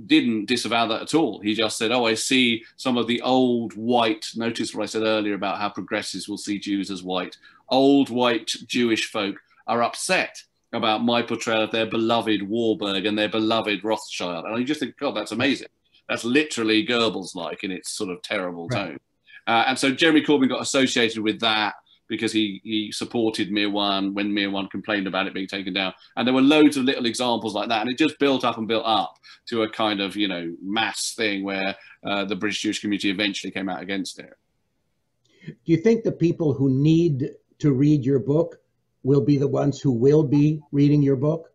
didn't disavow that at all. He just said, oh, I see some of the old white, notice what I said earlier about how progressives will see Jews as white. Old white Jewish folk are upset about my portrayal of their beloved Warburg and their beloved Rothschild. And I just think, God, that's amazing. That's literally Goebbels-like in its sort of terrible tone. And so Jeremy Corbyn got associated with that because he supported Mir One when Mir One complained about it being taken down. And there were loads of little examples like that. And it just built up and built up to a kind of, you know, mass thing where the British Jewish community eventually came out against it. Do you think the people who need to read your book will be the ones who will be reading your book?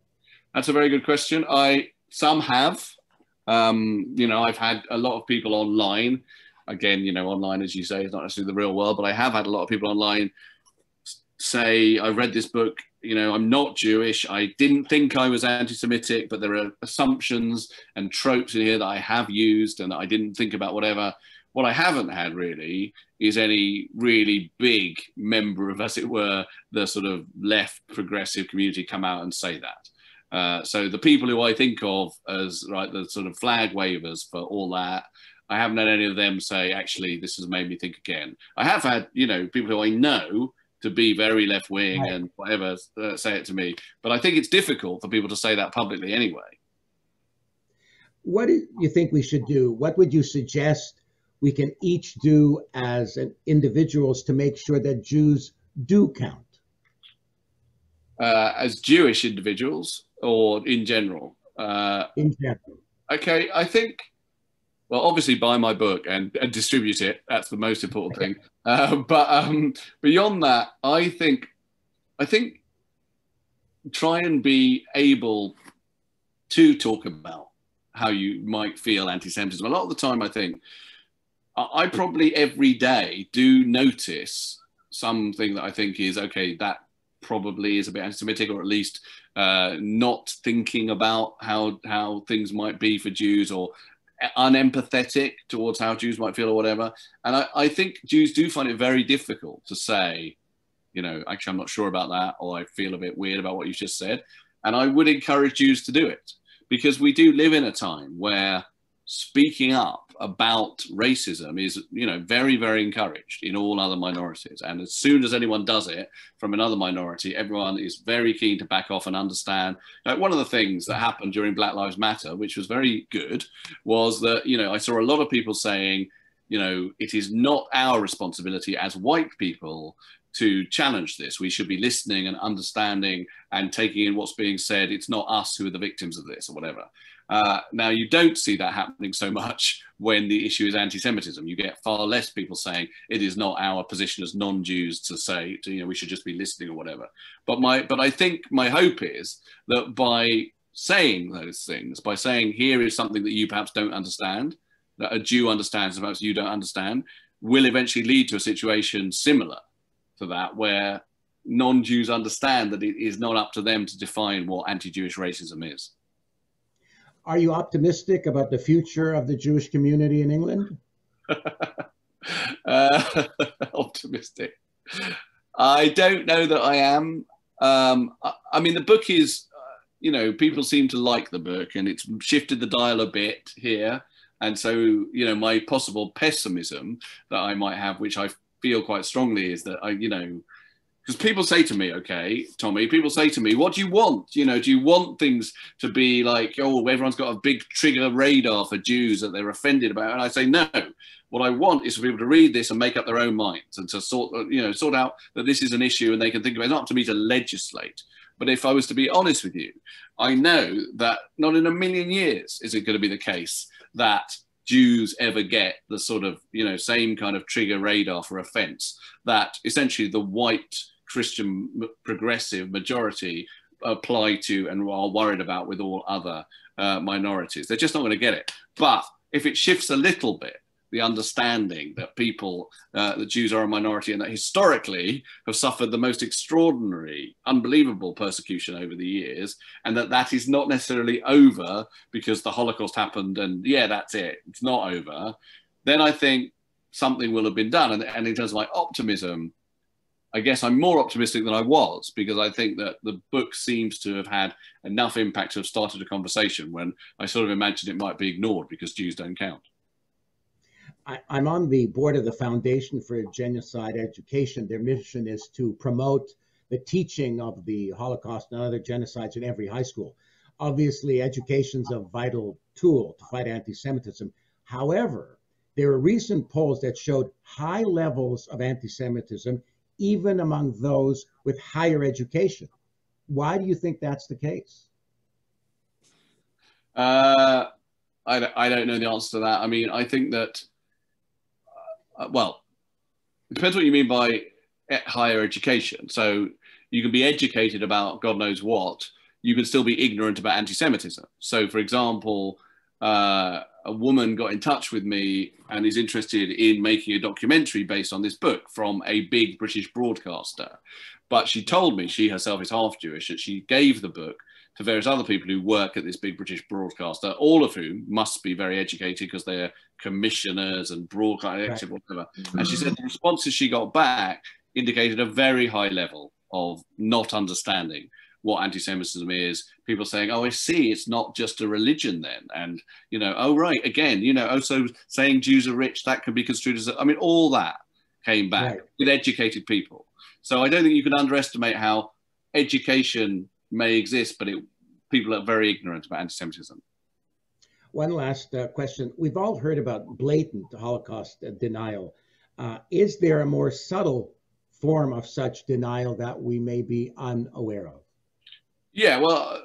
That's a very good question. Some have. You know, I've had a lot of people online. Again, you know, online, as you say, is not necessarily the real world, but I have had a lot of people online say, I read this book, you know, I'm not Jewish. I didn't think I was anti-Semitic, but there are assumptions and tropes in here that I have used and that I didn't think about, whatever. What I haven't had really is any really big member of, as it were, the sort of left progressive community come out and say that. So the people who I think of as the sort of flag wavers for all that, I haven't had any of them say, actually, this has made me think again. I have had, you know, people who I know to be very left wing and whatever say it to me, but I think it's difficult for people to say that publicly anyway. What do you think we should do? What would you suggest we can each do as individuals to make sure that Jews do count? As Jewish individuals or in general? In general. Okay, I think, well, obviously buy my book and distribute it. That's the most important thing. But beyond that, I think try and be able to talk about how you might feel anti-Semitism. A lot of the time, I think, I probably every day do notice something that I think is, okay, that probably is a bit anti-Semitic, or at least not thinking about how things might be for Jews, or unempathetic towards how Jews might feel or whatever. And I think Jews do find it very difficult to say, you know, actually, I'm not sure about that, or I feel a bit weird about what you just said. And I would encourage Jews to do it, because we do live in a time where speaking up about racism is, you know, very, very encouraged in all other minorities. And as soon as anyone does it from another minority, everyone is very keen to back off and understand. Like, one of the things that happened during Black Lives Matter, which was very good, was that, you know, I saw a lot of people saying, you know, it is not our responsibility as white people to challenge this. We should be listening and understanding and taking in what's being said. It's not us who are the victims of this or whatever. Now, you don't see that happening so much when the issue is anti-Semitism. You get far less people saying it is not our position as non-Jews to say, you know, we should just be listening or whatever. But I think my hope is that by saying those things, by saying here is something that you perhaps don't understand, that a Jew understands and perhaps you don't understand, will eventually lead to a situation similar to that, where non-Jews understand that it is not up to them to define what anti-Jewish racism is. Are you optimistic about the future of the Jewish community in England? Optimistic. I don't know that I am. I mean, the book is, you know, people seem to like the book, and it's shifted the dial a bit here. And so, you know, my possible pessimism that I might have, which I feel quite strongly, is that you know, because people say to me, okay, Tommy, people say to me, what do you want? You know, do you want things to be like, oh, everyone's got a big trigger radar for Jews that they're offended about? And I say, no, what I want is for people to read this and make up their own minds, and to sort out that this is an issue and they can think about it. It's not up to me to legislate. But if I was to be honest with you, I know that not in a million years is it going to be the case that Jews ever get the sort of, you know, same kind of trigger radar for offense that essentially the white Christian progressive majority apply to and are worried about with all other minorities. They're just not going to get it. But if it shifts a little bit, the understanding that people, that Jews are a minority and that historically have suffered the most extraordinary, unbelievable persecution over the years, and that is not necessarily over because the Holocaust happened and yeah, that's it, it's not over, then I think something will have been done. And in terms of my optimism, I guess I'm more optimistic than I was, because I think that the book seems to have had enough impact to have started a conversation when I sort of imagined it might be ignored because Jews don't count. I'm on the board of the Foundation for Genocide Education. Their mission is to promote the teaching of the Holocaust and other genocides in every high school. Obviously, education's a vital tool to fight anti-Semitism, However, there are recent polls that showed high levels of anti-Semitism, even among those with higher education. Why do you think that's the case? I don't know the answer to that. I mean, I think that, well, it depends what you mean by higher education. So you can be educated about God knows what, you can still be ignorant about anti-Semitism. So, for example, a woman got in touch with me and is interested in making a documentary based on this book from a big British broadcaster. But she told me, she herself is half Jewish, that she gave the book to various other people who work at this big British broadcaster, all of whom must be very educated because they're commissioners and broadcast, whatever. And she said the responses she got back indicated a very high level of not understanding what anti-Semitism is. People saying, oh, I see, it's not just a religion then. And, you know, oh, right, again, you know, oh, so saying Jews are rich, that can be construed as, I mean, all that came back with educated people. So I don't think you can underestimate how education may exist, but people are very ignorant about anti-Semitism. One last question. We've all heard about blatant Holocaust denial. Is there a more subtle form of such denial that we may be unaware of? Yeah, well,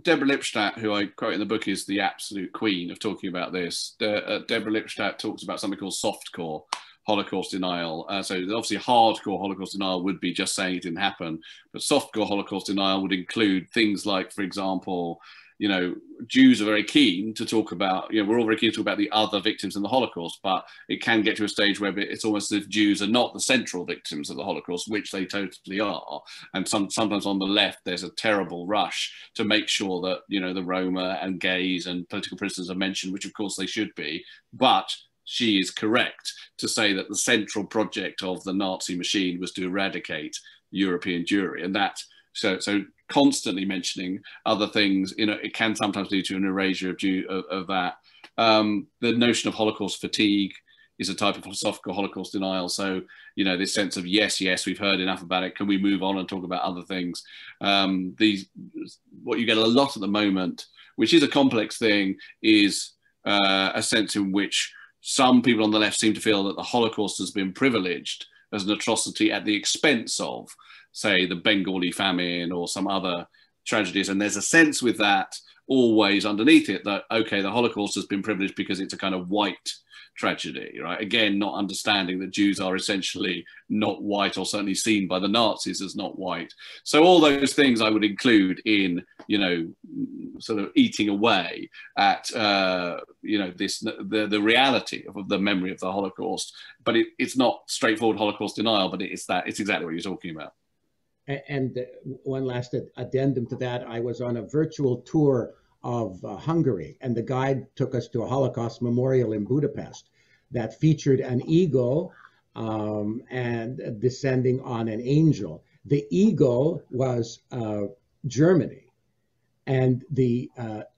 Deborah Lipstadt, who I quote in the book, is the absolute queen of talking about this. Deborah Lipstadt talks about something called softcore Holocaust denial. So obviously hardcore Holocaust denial would be just saying it didn't happen, but softcore Holocaust denial would include things like, for example, you know, Jews are very keen to talk about, you know, we're all very keen to talk about the other victims in the Holocaust, but it can get to a stage where it's almost as if Jews are not the central victims of the Holocaust, which they totally are. And sometimes on the left, there's a terrible rush to make sure that, you know, the Roma and gays and political prisoners are mentioned, which of course they should be. But she is correct to say that the central project of the Nazi machine was to eradicate European Jewry. And that, so constantly mentioning other things, you know, it can sometimes lead to an erasure of that. The notion of Holocaust fatigue is a type of philosophical Holocaust denial. So, you know, this sense of, yes, we've heard enough about it. Can we move on and talk about other things? What you get a lot at the moment, which is a complex thing, is a sense in which some people on the left seem to feel that the Holocaust has been privileged as an atrocity at the expense of, say, the Bengali famine or some other tragedies. And there's a sense with that always underneath it that, okay, the Holocaust has been privileged because it's a kind of white tragedy, right? Again, not understanding that Jews are essentially not white, or certainly seen by the Nazis as not white. So all those things I would include in, you know, sort of eating away at, you know, the reality of the memory of the Holocaust. But it's not straightforward Holocaust denial, but it's exactly what you're talking about. And one last addendum to that, I was on a virtual tour of Hungary, and the guide took us to a Holocaust memorial in Budapest that featured an eagle and descending on an angel. The eagle was Germany, and the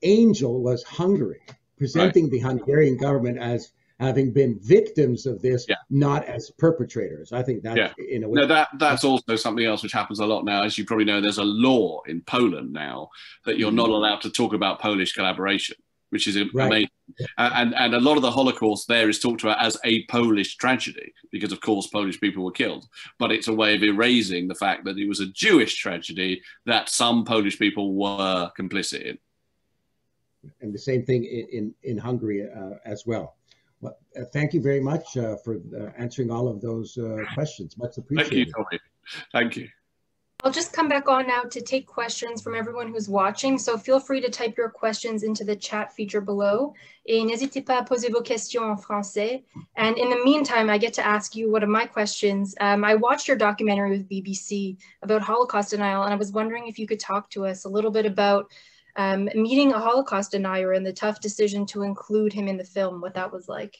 angel was Hungary, presenting the Hungarian government as having been victims of this, not as perpetrators. I think that in a way. No, that's also something else which happens a lot now. As you probably know, there's a law in Poland now that you're not allowed to talk about Polish collaboration, which is amazing. And a lot of the Holocaust there is talked about as a Polish tragedy because, of course, Polish people were killed. But it's a way of erasing the fact that it was a Jewish tragedy that some Polish people were complicit in. And the same thing in Hungary as well. Well, thank you very much for answering all of those questions. Much appreciated. Thank you, Tommy. Thank you. I'll just come back on now to take questions from everyone who's watching. So feel free to type your questions into the chat feature below. Et n'hésitez pas à poser vos questions en français. And in the meantime, I get to ask you one of my questions. I watched your documentary with BBC about Holocaust denial, and I was wondering if you could talk to us a little bit about meeting a Holocaust denier and the tough decision to include him in the film, what that was like.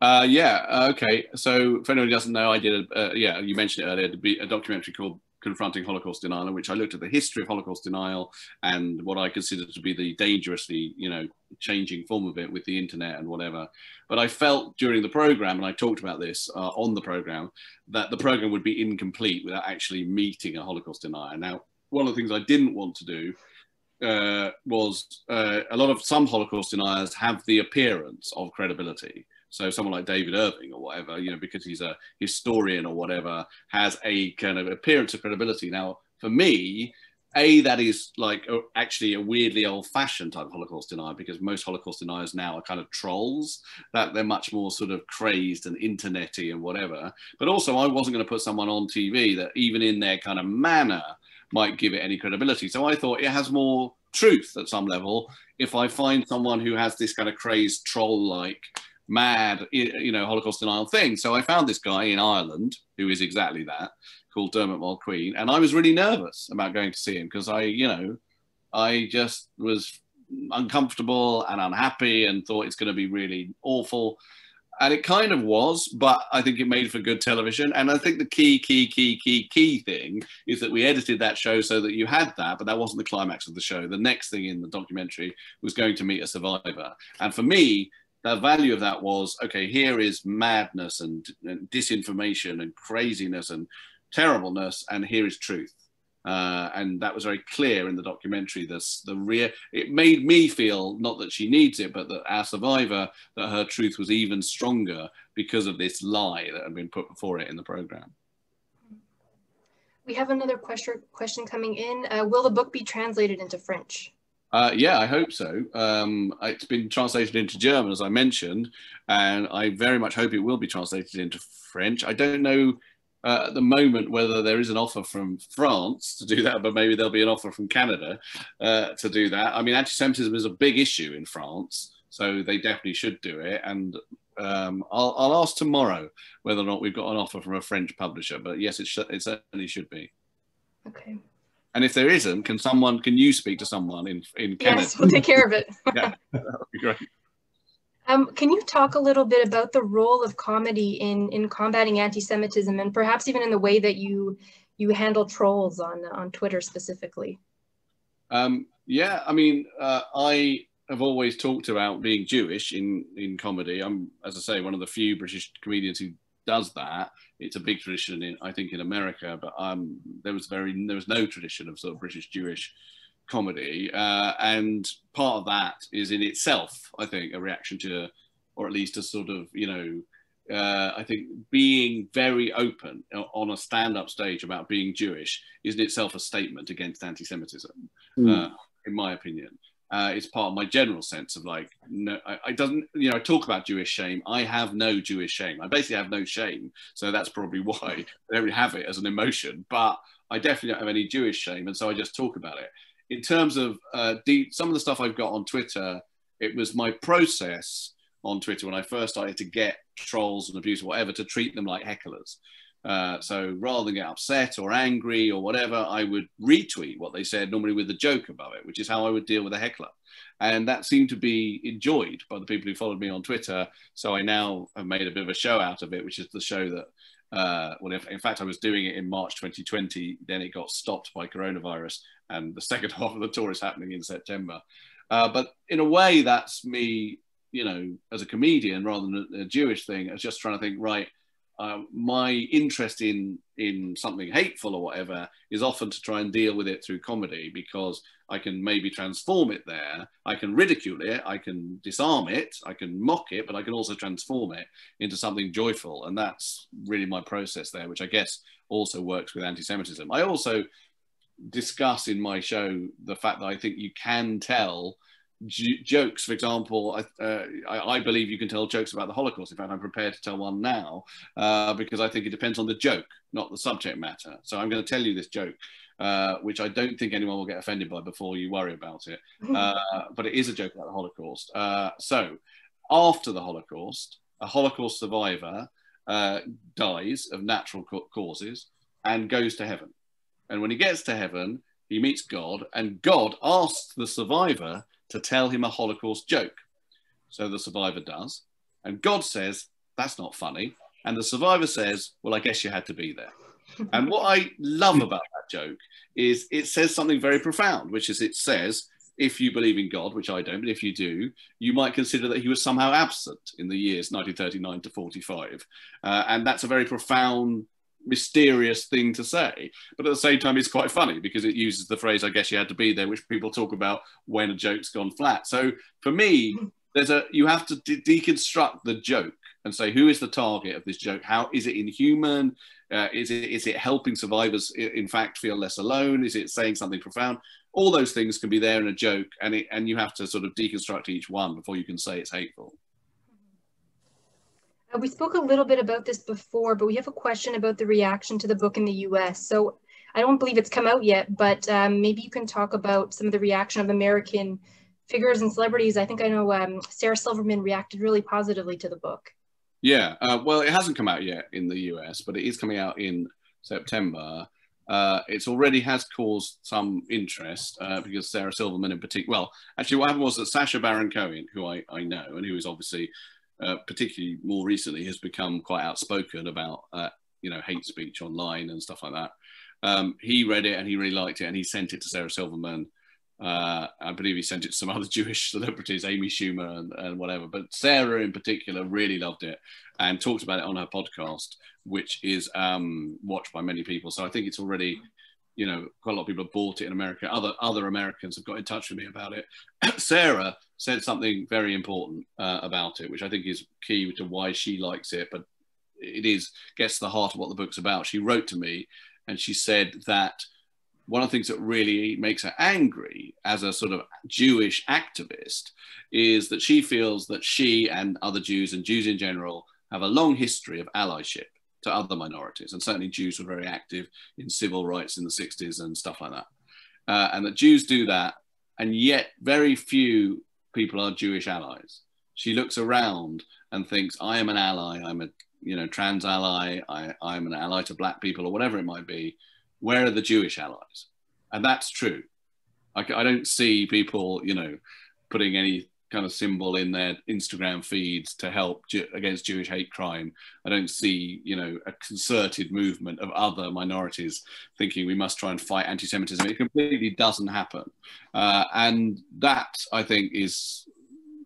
Okay. So for anyone who doesn't know, I did, you mentioned it earlier, a documentary called Confronting Holocaust Denial, in which I looked at the history of Holocaust denial and what I consider to be the dangerously, you know, changing form of it with the internet and whatever. But I felt during the program, and I talked about this on the program, that the program would be incomplete without actually meeting a Holocaust denier. Now, one of the things I didn't want to do was a lot of some Holocaust deniers have the appearance of credibility. So someone like David Irving or whatever, you know, because he's a historian or whatever, has a kind of appearance of credibility. Now, for me, that is like actually a weirdly old-fashioned type of Holocaust denier, because most Holocaust deniers now are kind of trolls, that they're much more sort of crazed and internety and whatever. But also, I wasn't going to put someone on TV that even in their kind of manner might give it any credibility. So I thought it has more truth at some level if I find someone who has this kind of crazed troll-like mad, you know, Holocaust denial thing. So I found this guy in Ireland who is exactly that, called Dermot Mulqueen, and I was really nervous about going to see him because I just was uncomfortable and unhappy and thought it's going to be really awful. And it kind of was, but I think it made for good television. And I think the key thing is that we edited that show so that you had that, but that wasn't the climax of the show. The next thing in the documentary was going to meet a survivor. And for me, the value of that was, okay, here is madness and disinformation and craziness and terribleness, and here is truth. And that was very clear in the documentary. It made me feel, not that she needs it, but that our survivor, that her truth was even stronger because of this lie that had been put before it in the program. We have another question coming in. Will the book be translated into French? Yeah, I hope so. It's been translated into German, as I mentioned, and I very much hope it will be translated into French. I don't know at the moment whether there is an offer from France to do that, but maybe there'll be an offer from Canada to do that. I mean, anti-Semitism is a big issue in France, so they definitely should do it. And I'll ask tomorrow whether or not we've got an offer from a French publisher, but yes, it certainly should be. Okay. And if there isn't, can you speak to someone in Canada? Yes, we'll take care of it. Yeah, that would be great. Can you talk a little bit about the role of comedy in combating anti-Semitism, and perhaps even in the way that you handle trolls on Twitter specifically? Yeah, I mean, I have always talked about being Jewish in comedy. I'm, as I say, one of the few British comedians who does that. It's a big tradition I think in America, but there was no tradition of sort of British Jewish comedy, and part of that is in itself, I think, a reaction to, or at least a sort of, I think being very open on a stand-up stage about being Jewish is in itself a statement against anti-Semitism, in my opinion. It's part of my general sense of like, no, I talk about Jewish shame. I have no Jewish shame. I basically have no shame. So that's probably why I don't really have it as an emotion, but I definitely don't have any Jewish shame. And so I just talk about it. In terms of some of the stuff I've got on Twitter, it was my process on Twitter when I first started to get trolls and abuse or whatever, to treat them like hecklers. So rather than get upset or angry or whatever, I would retweet what they said, normally with a joke above it, which is how I would deal with a heckler. And that seemed to be enjoyed by the people who followed me on Twitter. So I now have made a bit of a show out of it, which is the show that, in fact, I was doing it in March 2020, then it got stopped by coronavirus, and the second half of the tour is happening in September. But in a way, that's me, as a comedian, rather than a Jewish thing. I was just trying to think, right, my interest in something hateful or whatever is often to try and deal with it through comedy, because I can maybe transform it there. I can ridicule it, I can disarm it, I can mock it, but I can also transform it into something joyful. And that's really my process there, which I guess also works with anti-Semitism. I also discuss in my show the fact that I think you can tell jokes. For example, I believe you can tell jokes about the Holocaust. In fact, I'm prepared to tell one now, because I think it depends on the joke, not the subject matter. So I'm going to tell you this joke, which I don't think anyone will get offended by before you worry about it. But it is a joke about the Holocaust. So after the Holocaust, a Holocaust survivor dies of natural causes and goes to heaven. And when he gets to heaven, he meets God, and God asks the survivor to tell him a Holocaust joke. So the survivor does, and God says, that's not funny. And the survivor says, well, I guess you had to be there. And what I love about that joke is it says something very profound, which is it says, if you believe in God, which I don't, but if you do, you might consider that he was somehow absent in the years 1939 to 45. And that's a very profound mysterious thing to say, but at the same time it's quite funny because it uses the phrase "I guess you had to be there," which people talk about when a joke's gone flat. So for me, you have to deconstruct the joke and say, who is the target of this joke? How is it inhuman? Is it helping survivors in fact feel less alone? Is it saying something profound? All those things can be there in a joke, and you have to sort of deconstruct each one before you can say it's hateful. We spoke a little bit about this before, but we have a question about the reaction to the book in the US. So I don't believe it's come out yet, but maybe you can talk about some of the reaction of American figures and celebrities. I think I know Sarah Silverman reacted really positively to the book. Yeah, well, it hasn't come out yet in the US, but it is coming out in September. It's already has caused some interest because Sarah Silverman in particular, well, actually what happened was that Sacha Baron Cohen, who I know, and who is obviously particularly more recently has become quite outspoken about, hate speech online and stuff like that. He read it and he really liked it, and he sent it to Sarah Silverman. I believe he sent it to some other Jewish celebrities, Amy Schumer and whatever. But Sarah in particular really loved it and talked about it on her podcast, which is watched by many people. So I think it's already, quite a lot of people have bought it in America. Other Americans have got in touch with me about it. Sarah said something very important about it, which I think is key to why she likes it, but it gets to the heart of what the book's about. She wrote to me and she said that one of the things that really makes her angry as a sort of Jewish activist is that she feels that she and other Jews and Jews in general have a long history of allyship to other minorities. And certainly Jews were very active in civil rights in the 60s and stuff like that. And that Jews do that, and yet very few people are Jewish allies. She looks around and thinks, I am an ally, I'm a trans ally, I'm an ally to black people or whatever it might be. Where are the Jewish allies? And that's true. I don't see people, putting any kind of symbol in their Instagram feeds to help against Jewish hate crime. I don't see, a concerted movement of other minorities thinking we must try and fight anti-Semitism. It completely doesn't happen. And that, I think, is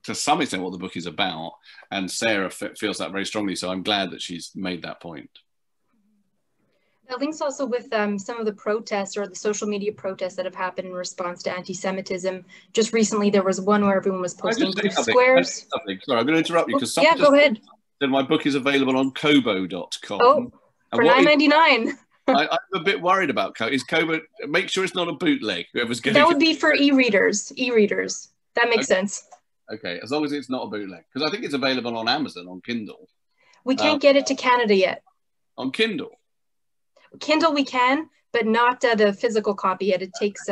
to some extent what the book is about. And Sarah feels that very strongly. So I'm glad that she's made that point. That links also with some of the protests or the social media protests that have happened in response to anti-Semitism. Just recently, there was one where everyone was posting squares. Sorry, I'm going to interrupt you because yeah, go ahead. Said my book is available on Kobo.com. Oh, for $9.99. I'm a bit worried about Kobo. Is Kobo? Make sure it's not a bootleg. Whoever's getting that would be for e-readers. E-readers. That makes sense. Okay, as long as it's not a bootleg, because I think it's available on Amazon on Kindle. We can't get it to Canada yet. On Kindle. Kindle we can, but not the physical copy yet. It takes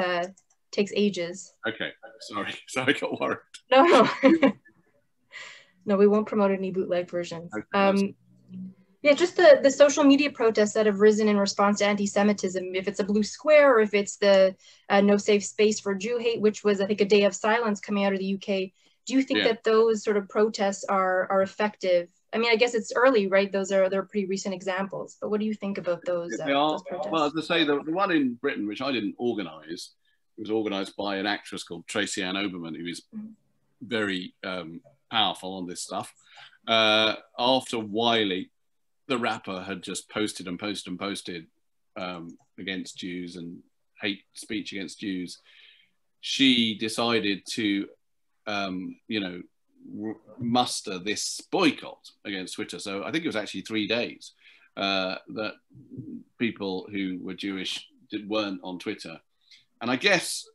ages. Okay, sorry, I got worried. No, no, we won't promote any bootleg versions. Okay, yeah, just the social media protests that have risen in response to anti-Semitism. If it's a blue square, or if it's the no safe space for Jew hate, which was I think a day of silence coming out of the UK. Do you think that those sort of protests are effective? I mean, I guess it's early, right? They're pretty recent examples, but what do you think about those protests? Well, as I say, the one in Britain, which I didn't organise, it was organised by an actress called Tracy Ann Oberman, who is very powerful on this stuff. After Wiley, the rapper, had just posted against Jews and hate speech against Jews, she decided to, muster this boycott against Twitter. So I think it was actually 3 days that people who were Jewish weren't on Twitter. And I guess,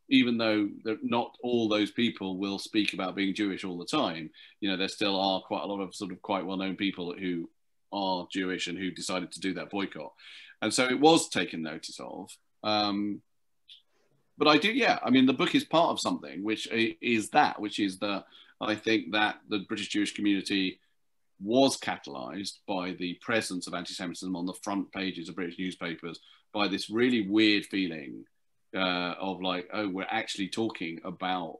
even though not all those people will speak about being Jewish all the time, there still are quite a lot of sort of quite well-known people who are Jewish and who decided to do that boycott. And so it was taken notice of. But I do, I mean, the book is part of something, which is that I think that the British Jewish community was catalysed by the presence of anti-Semitism on the front pages of British newspapers, by this really weird feeling of like, oh, we're actually talking about,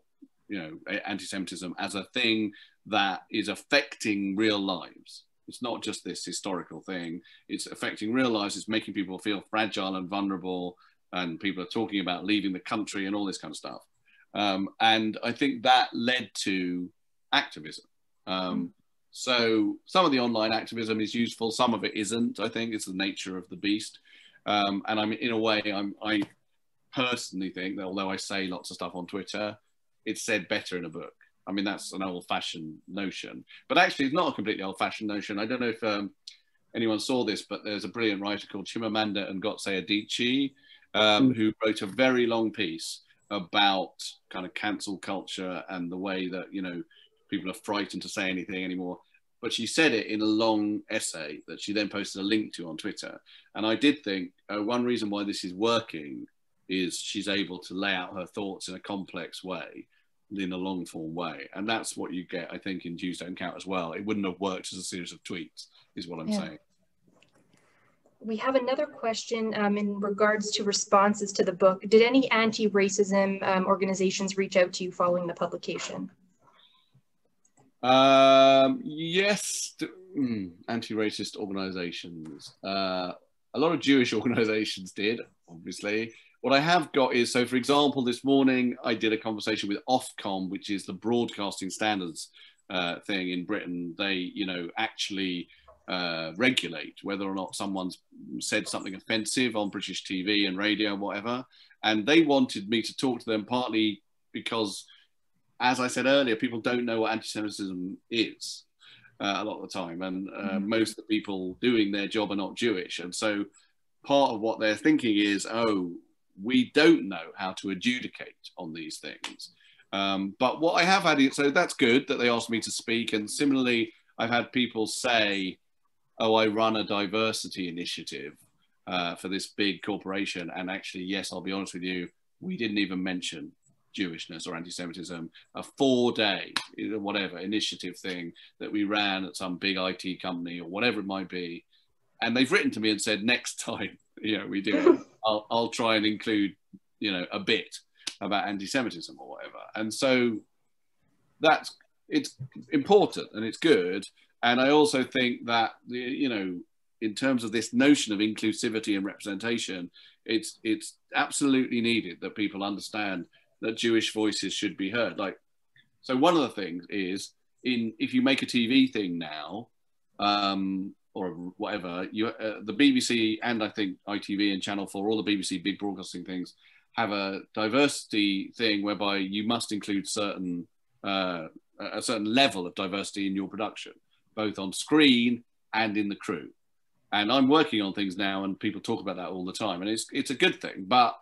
anti-Semitism as a thing that is affecting real lives. It's not just this historical thing. It's affecting real lives. It's making people feel fragile and vulnerable. And people are talking about leaving the country and all this kind of stuff. And I think that led to activism. So some of the online activism is useful, some of it isn't. I think it's the nature of the beast. And I'm in a way, I personally think that although I say lots of stuff on Twitter, it's said better in a book. I mean, that's an old-fashioned notion, but actually it's not a completely old-fashioned notion. I don't know if anyone saw this, but there's a brilliant writer called Chimamanda Ngozi Adichie, who wrote a very long piece about kind of cancel culture and the way that, you know, people are frightened to say anything anymore. But she said it in a long essay that she then posted a link to on Twitter. And I did think one reason why this is working is she's able to lay out her thoughts in a complex way, in a long form way. And that's what you get, I think, in Jews Don't Count as well. It wouldn't have worked as a series of tweets, is what I'm saying. We have another question in regards to responses to the book. Did any anti-racism organizations reach out to you following the publication? Yes, anti-racist organizations. A lot of Jewish organizations did, obviously. What I have got is, so for example, this morning I did a conversation with Ofcom, which is the broadcasting standards thing in Britain. They, you know, actually regulate whether or not someone's said something offensive on British TV and radio and whatever. And they wanted me to talk to them partly because, as I said earlier, people don't know what anti-Semitism is a lot of the time. And most of the people doing their job are not Jewish. And so part of what they're thinking is, oh, we don't know how to adjudicate on these things. But what I have had, so that's good that they asked me to speak. And similarly, I've had people say, oh, I run a diversity initiative for this big corporation. And actually, yes, I'll be honest with you, we didn't even mention Jewishness or anti-Semitism. A 4-day, whatever, initiative thing that we ran at some big IT company or whatever it might be. And they've written to me and said, next time, you know, we do it, I'll try and include, you know, a bit about anti-Semitism or whatever. And so it's important and it's good. And I also think that, you know, in terms of this notion of inclusivity and representation, it's absolutely needed that people understand that Jewish voices should be heard. Like, so one of the things is, if you make a TV thing now, or whatever, the BBC and I think ITV and Channel 4, all the BBC big broadcasting things, have a diversity thing whereby you must include a certain level of diversity in your production, both on screen and in the crew. And I'm working on things now and people talk about that all the time. And it's a good thing. But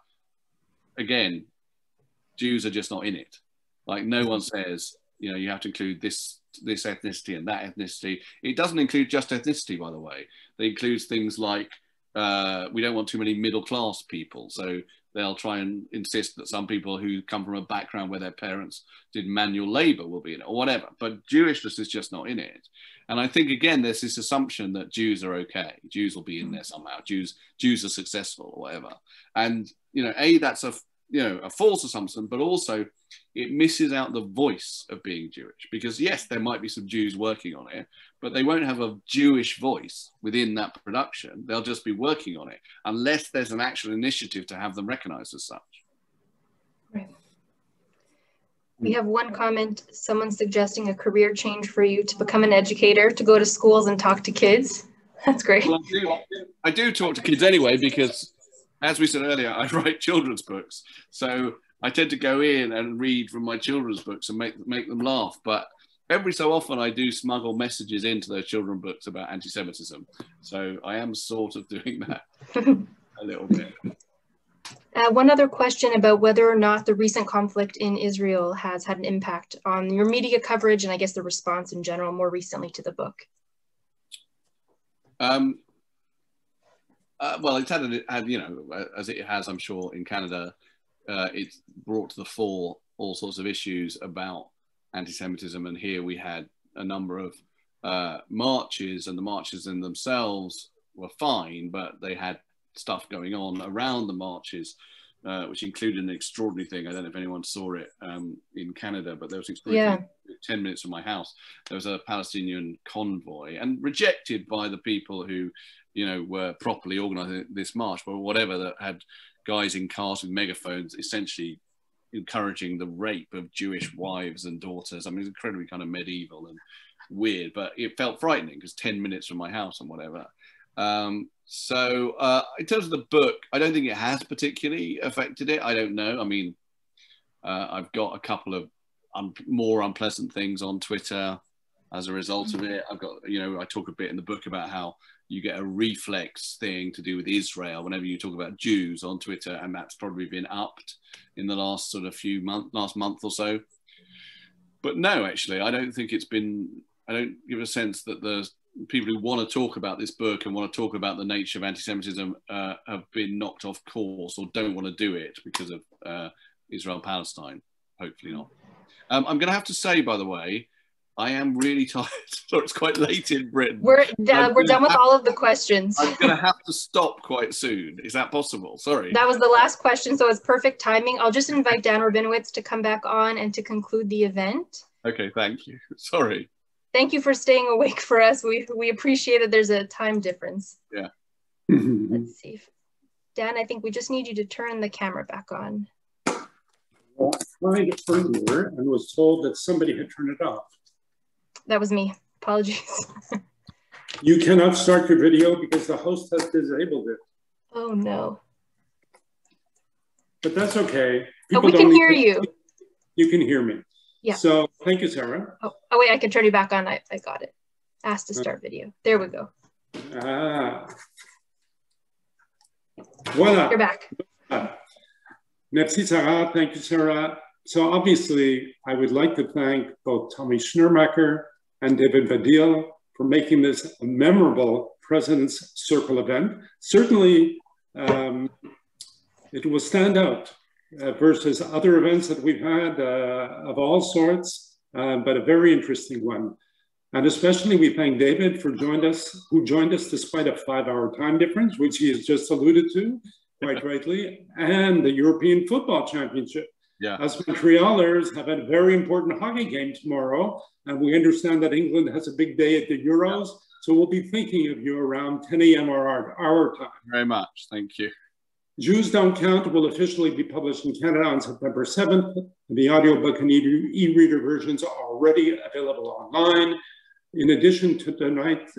again, Jews are just not in it. Like, no one says, you know, you have to include this ethnicity and that ethnicity. It doesn't include just ethnicity, by the way. It includes things like, we don't want too many middle-class people. So they'll try and insist that some people who come from a background where their parents did manual labor will be in it or whatever. But Jewishness is just not in it. And I think, again, there's this assumption that Jews are okay. Jews will be in there somehow. Jews are successful or whatever. And, you know, that's a false assumption, but also it misses out the voice of being Jewish, because yes, there might be some Jews working on it, but they won't have a Jewish voice within that production. They'll just be working on it unless there's an actual initiative to have them recognized as such. Right. We have one comment, someone suggesting a career change for you to become an educator, to go to schools and talk to kids. That's great. Well, I do talk to kids anyway, because as we said earlier, I write children's books. So I tend to go in and read from my children's books and make them laugh. But every so often I do smuggle messages into those children's books about anti-Semitism. So I am sort of doing that a little bit. One other question about whether or not the recent conflict in Israel has had an impact on your media coverage and I guess the response in general more recently to the book. Well, it's had, you know, as it has, I'm sure, in Canada, it's brought to the fore all sorts of issues about anti-Semitism. And here we had a number of marches, and the marches in themselves were fine, but they had stuff going on around the marches, which included an extraordinary thing. I don't know if anyone saw it in Canada, but there was an extraordinary thing 10 minutes from my house. There was a Palestinian convoy, and rejected by the people who, you know, were properly organising this march, but whatever, that had guys in cars with megaphones essentially encouraging the rape of Jewish wives and daughters. I mean, it's incredibly kind of medieval and weird, but it felt frightening because 10 minutes from my house and whatever. So in terms of the book, I don't think it has particularly affected it. I don't know. I mean, I've got a couple of more unpleasant things on Twitter as a result of it. I've got, you know, I talk a bit in the book about how you get a reflex thing to do with Israel whenever you talk about Jews on Twitter, and that's probably been upped in the last sort of last month or so. But no, actually, I don't think it's been, I don't give a sense that the people who want to talk about this book and want to talk about the nature of anti-Semitism have been knocked off course or don't want to do it because of Israel-Palestine. Hopefully not. I'm going to have to say, by the way, I am really tired. So it's quite late in Britain. We're done with all of the questions. I'm going to have to stop quite soon. Is that possible? Sorry. That was the last question, so it's perfect timing. I'll just invite Dan Rabinowitz to come back on and to conclude the event. Okay, thank you. Sorry. Thank you for staying awake for us. We appreciate that there's a time difference. Yeah. Let's see. Dan, I think we just need you to turn the camera back on. Well, I tried earlier and was told that somebody had turned it off. That was me. Apologies. You cannot start your video because the host has disabled it. Oh, no. But that's okay. Oh, we can hear you. You can hear me. Yeah. So thank you, Sarah. Oh, wait, I can turn you back on. I got it. Ask to start video. There we go. Ah. Voila. You're back. Merci, Sarah. Thank you, Sarah. So obviously, I would like to thank both Tommy Schnurmacher and David Baddiel for making this a memorable President's Circle event. Certainly, it will stand out versus other events that we've had of all sorts, but a very interesting one. And especially we thank David for who joined us despite a 5-hour time difference, which he has just alluded to quite rightly, and the European Football Championship. Yeah. As Montrealers have a very important hockey game tomorrow, and we understand that England has a big day at the Euros, so we'll be thinking of you around 10 a.m. our time. Very much, thank you. Jews Don't Count will officially be published in Canada on September 7th. The audiobook and e-reader versions are already available online. In addition to tonight's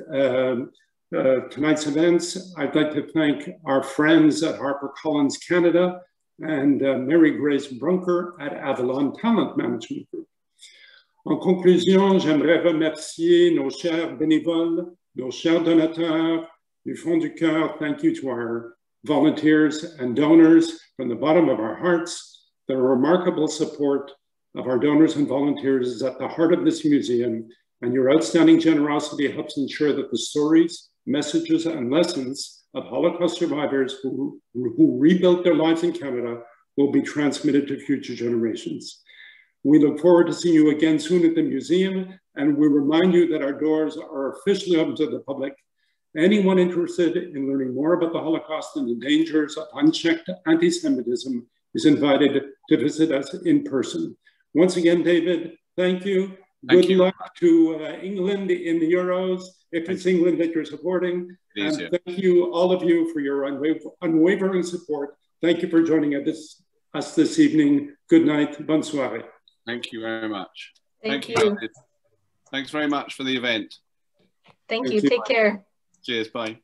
events, I'd like to thank our friends at HarperCollins Canada and Mary Grace Brunker at Avalon Talent Management Group. En conclusion, j'aimerais remercier nos chers bénévoles, nos chers donateurs, du fond du cœur. Thank you to our volunteers and donors from the bottom of our hearts. The remarkable support of our donors and volunteers is at the heart of this museum, and your outstanding generosity helps ensure that the stories, messages, and lessons of Holocaust survivors who rebuilt their lives in Canada will be transmitted to future generations. We look forward to seeing you again soon at the museum, and we remind you that our doors are officially open to the public. Anyone interested in learning more about the Holocaust and the dangers of unchecked anti-Semitism is invited to visit us in person. Once again, David, thank you. Good luck to England in the Euros, if it's England that you're supporting. And thank you, all of you, for your unwavering support. Thank you for joining us this evening. Good night. Bonne soirée. Thank you very much. Thank you. Thanks very much for the event. Thank you. Take care. Cheers. Bye.